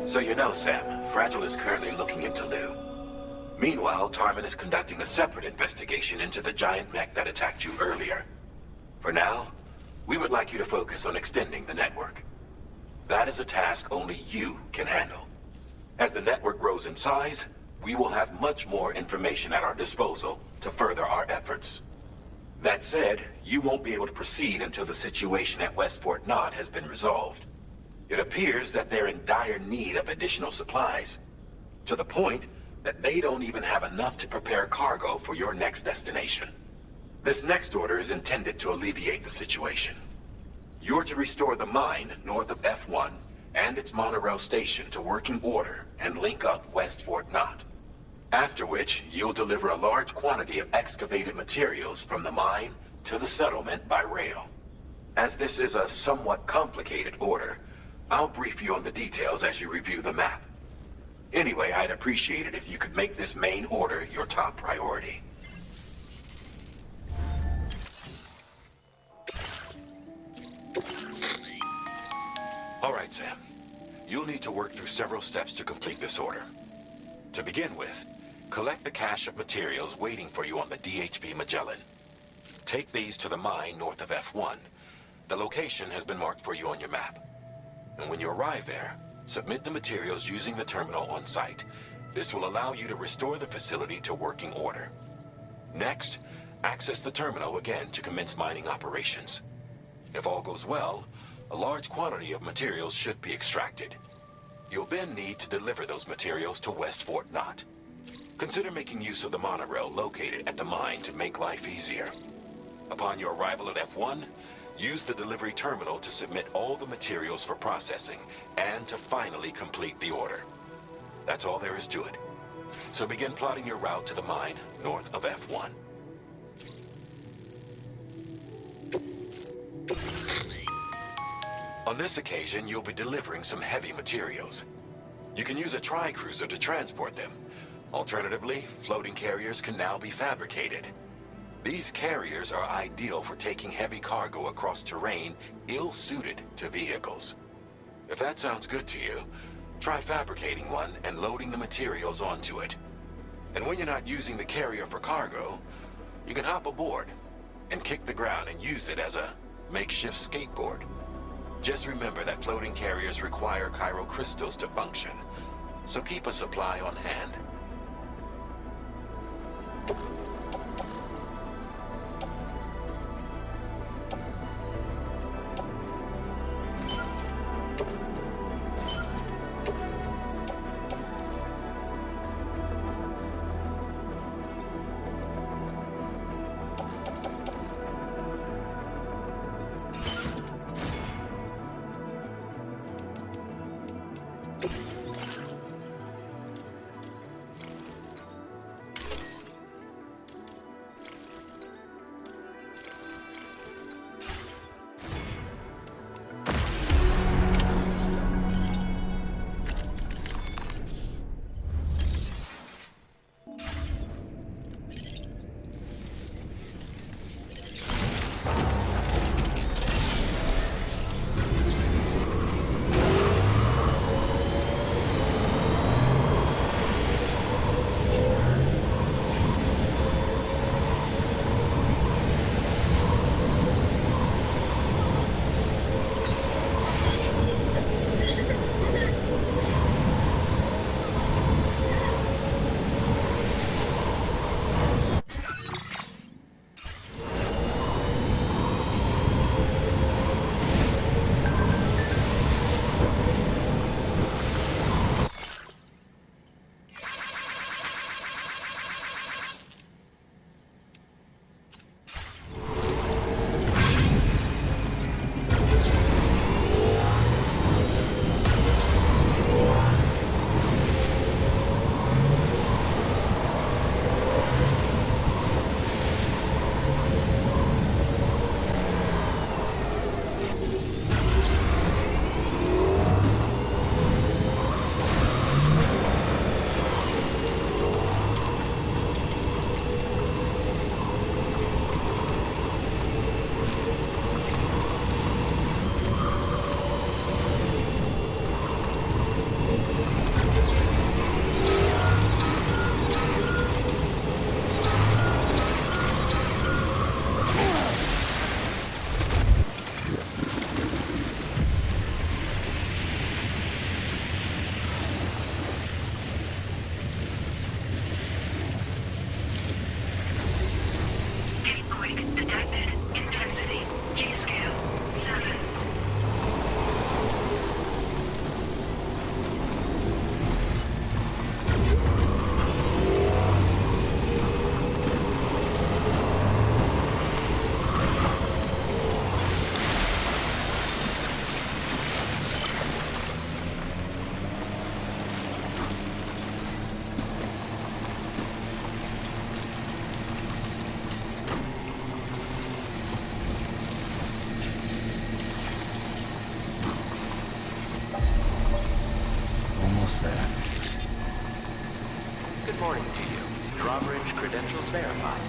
So you know, Sam, Fragile is currently looking into Lou. Meanwhile, Tarvin is conducting a separate investigation into the giant mech that attacked you earlier. For now, we would like you to focus on extending the network. That is a task only you can handle. As the network grows in size, we will have much more information at our disposal to further our efforts. That said, you won't be able to proceed until the situation at West Fort Knott has been resolved. It appears that they're in dire need of additional supplies, to the point that they don't even have enough to prepare cargo for your next destination. This next order is intended to alleviate the situation. You're to restore the mine north of F1 and its monorail station to working order and link up West Fort Knott. After which, you'll deliver a large quantity of excavated materials from the mine to the settlement by rail. As this is a somewhat complicated order, I'll brief you on the details as you review the map. Anyway, I'd appreciate it if you could make this main order your top priority. All right, Sam. You'll need to work through several steps to complete this order. To begin with, collect the cache of materials waiting for you on the DHP Magellan. Take these to the mine north of F1. The location has been marked for you on your map. And when you arrive there, submit the materials using the terminal on site. This will allow you to restore the facility to working order. Next, access the terminal again to commence mining operations. If all goes well, a large quantity of materials should be extracted. You'll then need to deliver those materials to West Fort Knott. Consider making use of the monorail located at the mine to make life easier. Upon your arrival at F1, use the delivery terminal to submit all the materials for processing and to finally complete the order. That's all there is to it. So begin plotting your route to the mine north of F1. On this occasion, you'll be delivering some heavy materials. You can use a tri-cruiser to transport them. Alternatively, floating carriers can now be fabricated. These carriers are ideal for taking heavy cargo across terrain ill-suited to vehicles. If that sounds good to you, try fabricating one and loading the materials onto it. And when you're not using the carrier for cargo, you can hop aboard and kick the ground and use it as a makeshift skateboard. Just remember that floating carriers require chiral crystals to function, so keep a supply on hand. almost there. Good morning to you. Drawbridge credentials verified.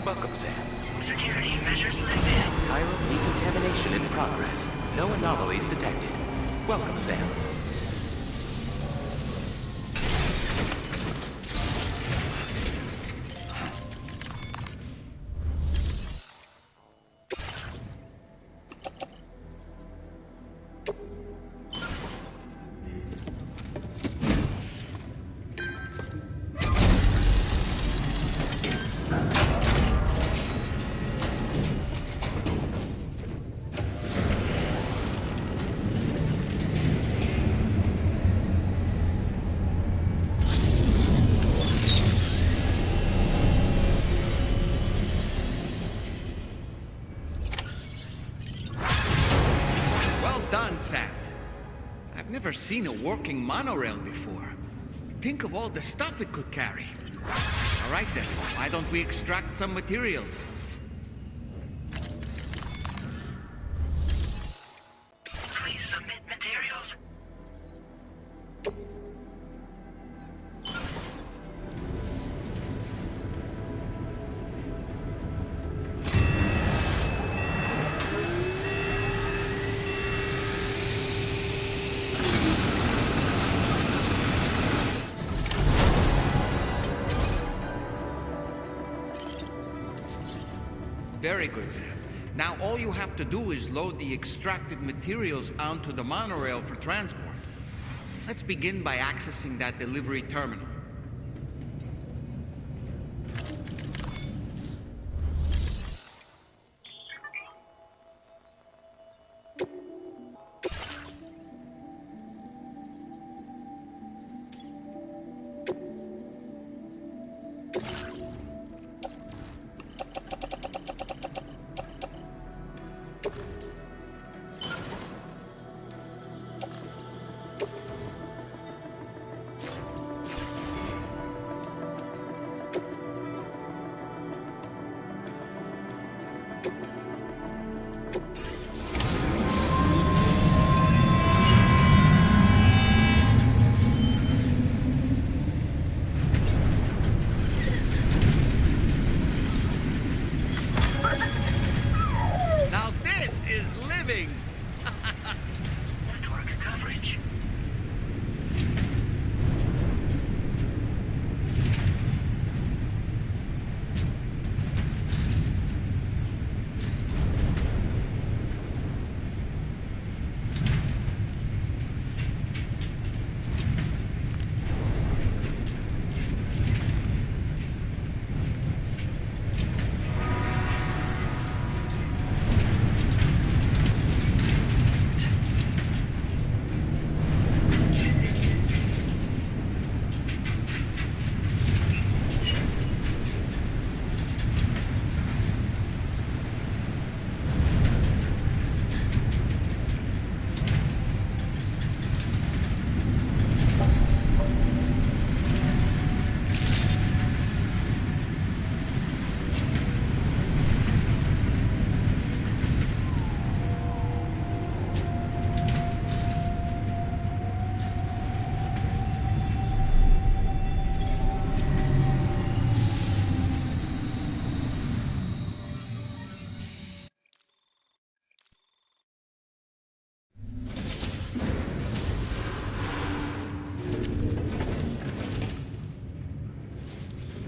Welcome, Sam. Security measures lifted. Chiral decontamination in progress. No anomalies detected. Welcome, Sam. Done, Sam. I've never seen a working monorail before. Think of all the stuff it could carry. All right then, why don't we extract some materials? Please submit materials. Very good, Sam. Now all you have to do is load the extracted materials onto the monorail for transport. Let's begin by accessing that delivery terminal. Now this is living! Network coverage.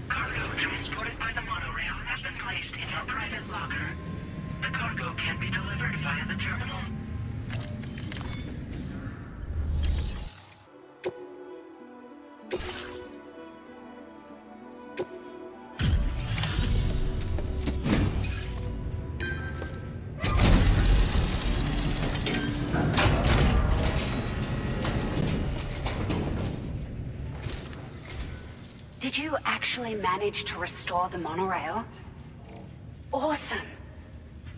Cargo transported by the monorail has been placed in your private locker. The cargo can be delivered via the terminal. Did you actually manage to restore the monorail? Awesome!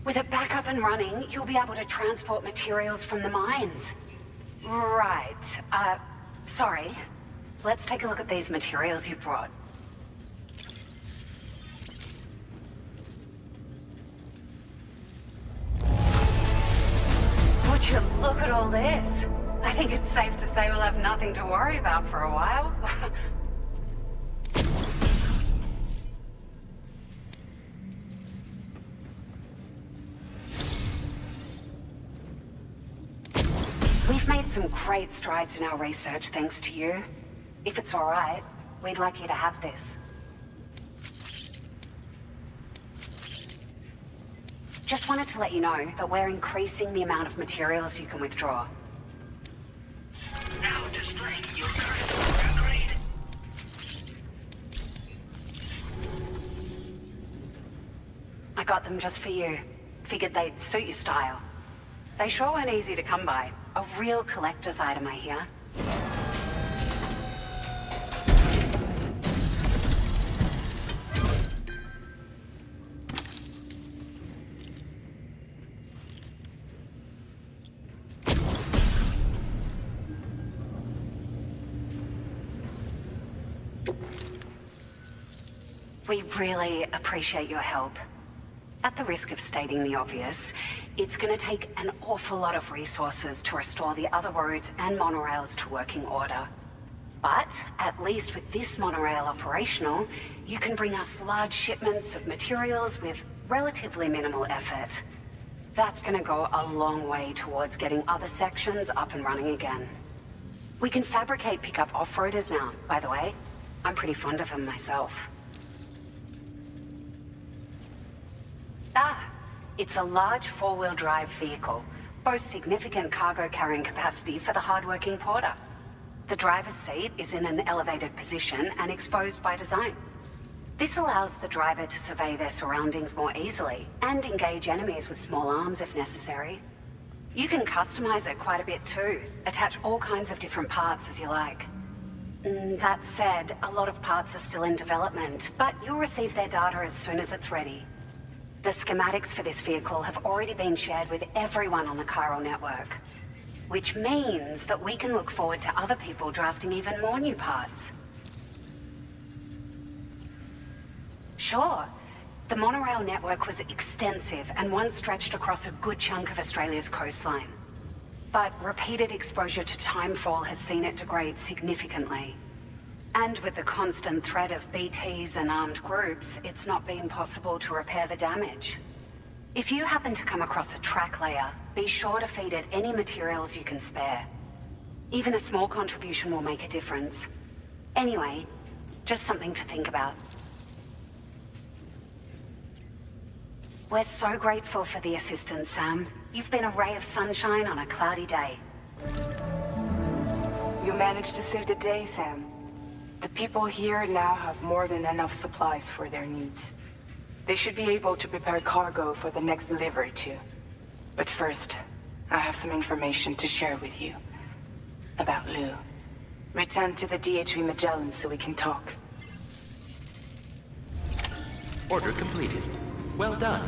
With it back up and running, you'll be able to transport materials from the mines. Right. Sorry. Let's take a look at these materials you brought. Would you look at all this? I think it's safe to say we'll have nothing to worry about for a while. We've made some great strides in our research thanks to you. If it's all right, we'd like you to have this. Just wanted to let you know that we're increasing the amount of materials you can withdraw. Now displaying your current order grade. I got them just for you. Figured they'd suit your style. They sure weren't easy to come by. A real collector's item, I hear. We really appreciate your help. At the risk of stating the obvious, it's going to take an awful lot of resources to restore the other roads and monorails to working order. But at least with this monorail operational, you can bring us large shipments of materials with relatively minimal effort. That's going to go a long way towards getting other sections up and running again. We can fabricate pickup off-roaders now, by the way. I'm pretty fond of them myself. It's a large four-wheel drive vehicle, boasts significant cargo carrying capacity for the hard-working porter. The driver's seat is in an elevated position and exposed by design. This allows the driver to survey their surroundings more easily and engage enemies with small arms if necessary. You can customize it quite a bit too, attach all kinds of different parts as you like. That said, a lot of parts are still in development, but you'll receive their data as soon as it's ready. The schematics for this vehicle have already been shared with everyone on the chiral network, which means that we can look forward to other people drafting even more new parts. Sure, the monorail network was extensive and once stretched across a good chunk of Australia's coastline. But repeated exposure to timefall has seen it degrade significantly. And with the constant threat of BTs and armed groups, it's not been possible to repair the damage. If you happen to come across a track layer, be sure to feed it any materials you can spare. Even a small contribution will make a difference. Anyway, just something to think about. We're so grateful for the assistance, Sam. You've been a ray of sunshine on a cloudy day. You managed to save the day, Sam. The people here now have more than enough supplies for their needs. They should be able to prepare cargo for the next delivery too. But first, I have some information to share with you. About Lou. Return to the DHV Magellan so we can talk. Order completed. Well done.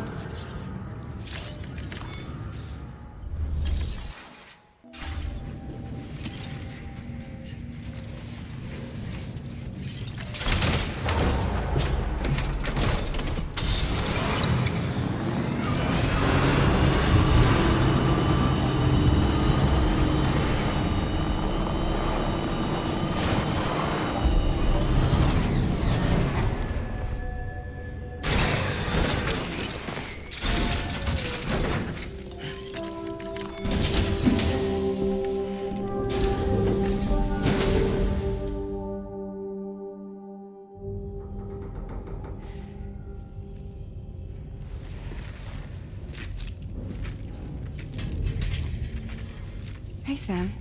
Hey, Sam.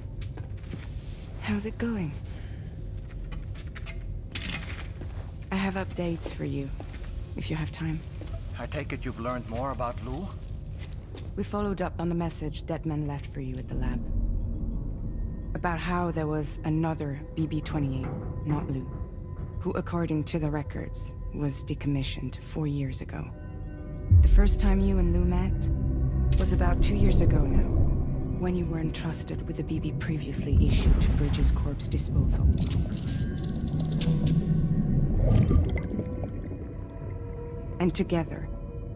How's it going? I have updates for you, if you have time. I take it you've learned more about Lou? We followed up on the message Deadman left for you at the lab. About how there was another BB-28, not Lou, who, according to the records, was decommissioned 4 years ago. The first time you and Lou met was about 2 years ago now, when you were entrusted with the BB previously issued to Bridges Corp's disposal. And together,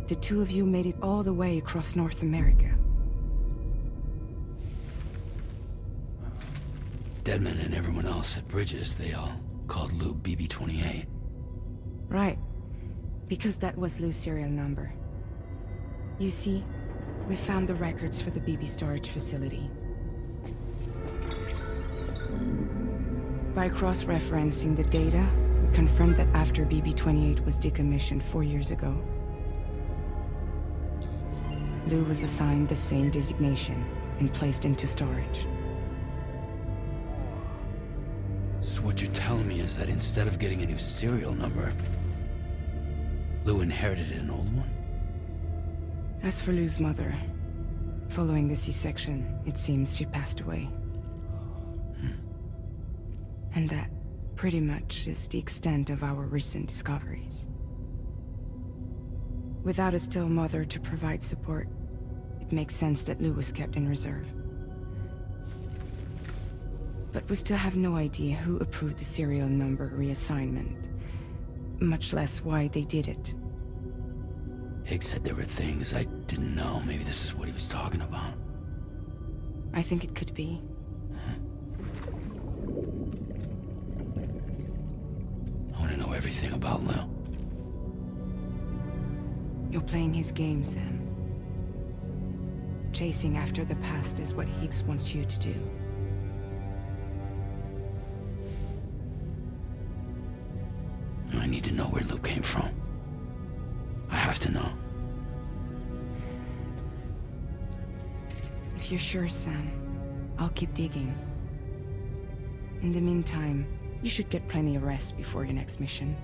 the two of you made it all the way across North America. Deadman and everyone else at Bridges, they all called Lou BB-28. Right. Because that was Lou's serial number. You see, we found the records for the BB storage facility. By cross-referencing the data, we confirmed that after BB-28 was decommissioned 4 years ago, Lou was assigned the same designation and placed into storage. So what you're telling me is that instead of getting a new serial number, Lou inherited an old one? As for Lou's mother, following the C-section, it seems she passed away. And that, pretty much, is the extent of our recent discoveries. Without a still mother to provide support, it makes sense that Lou was kept in reserve. But we still have no idea who approved the serial number reassignment, much less why they did it. Higgs said there were things I didn't know. Maybe this is what he was talking about. I think it could be. I want to know everything about Lou. You're playing his game, Sam. Chasing after the past is what Higgs wants you to do. I need to know where Lou came from. I have to know. If you're sure, Sam, I'll keep digging. In the meantime, you should get plenty of rest before your next mission.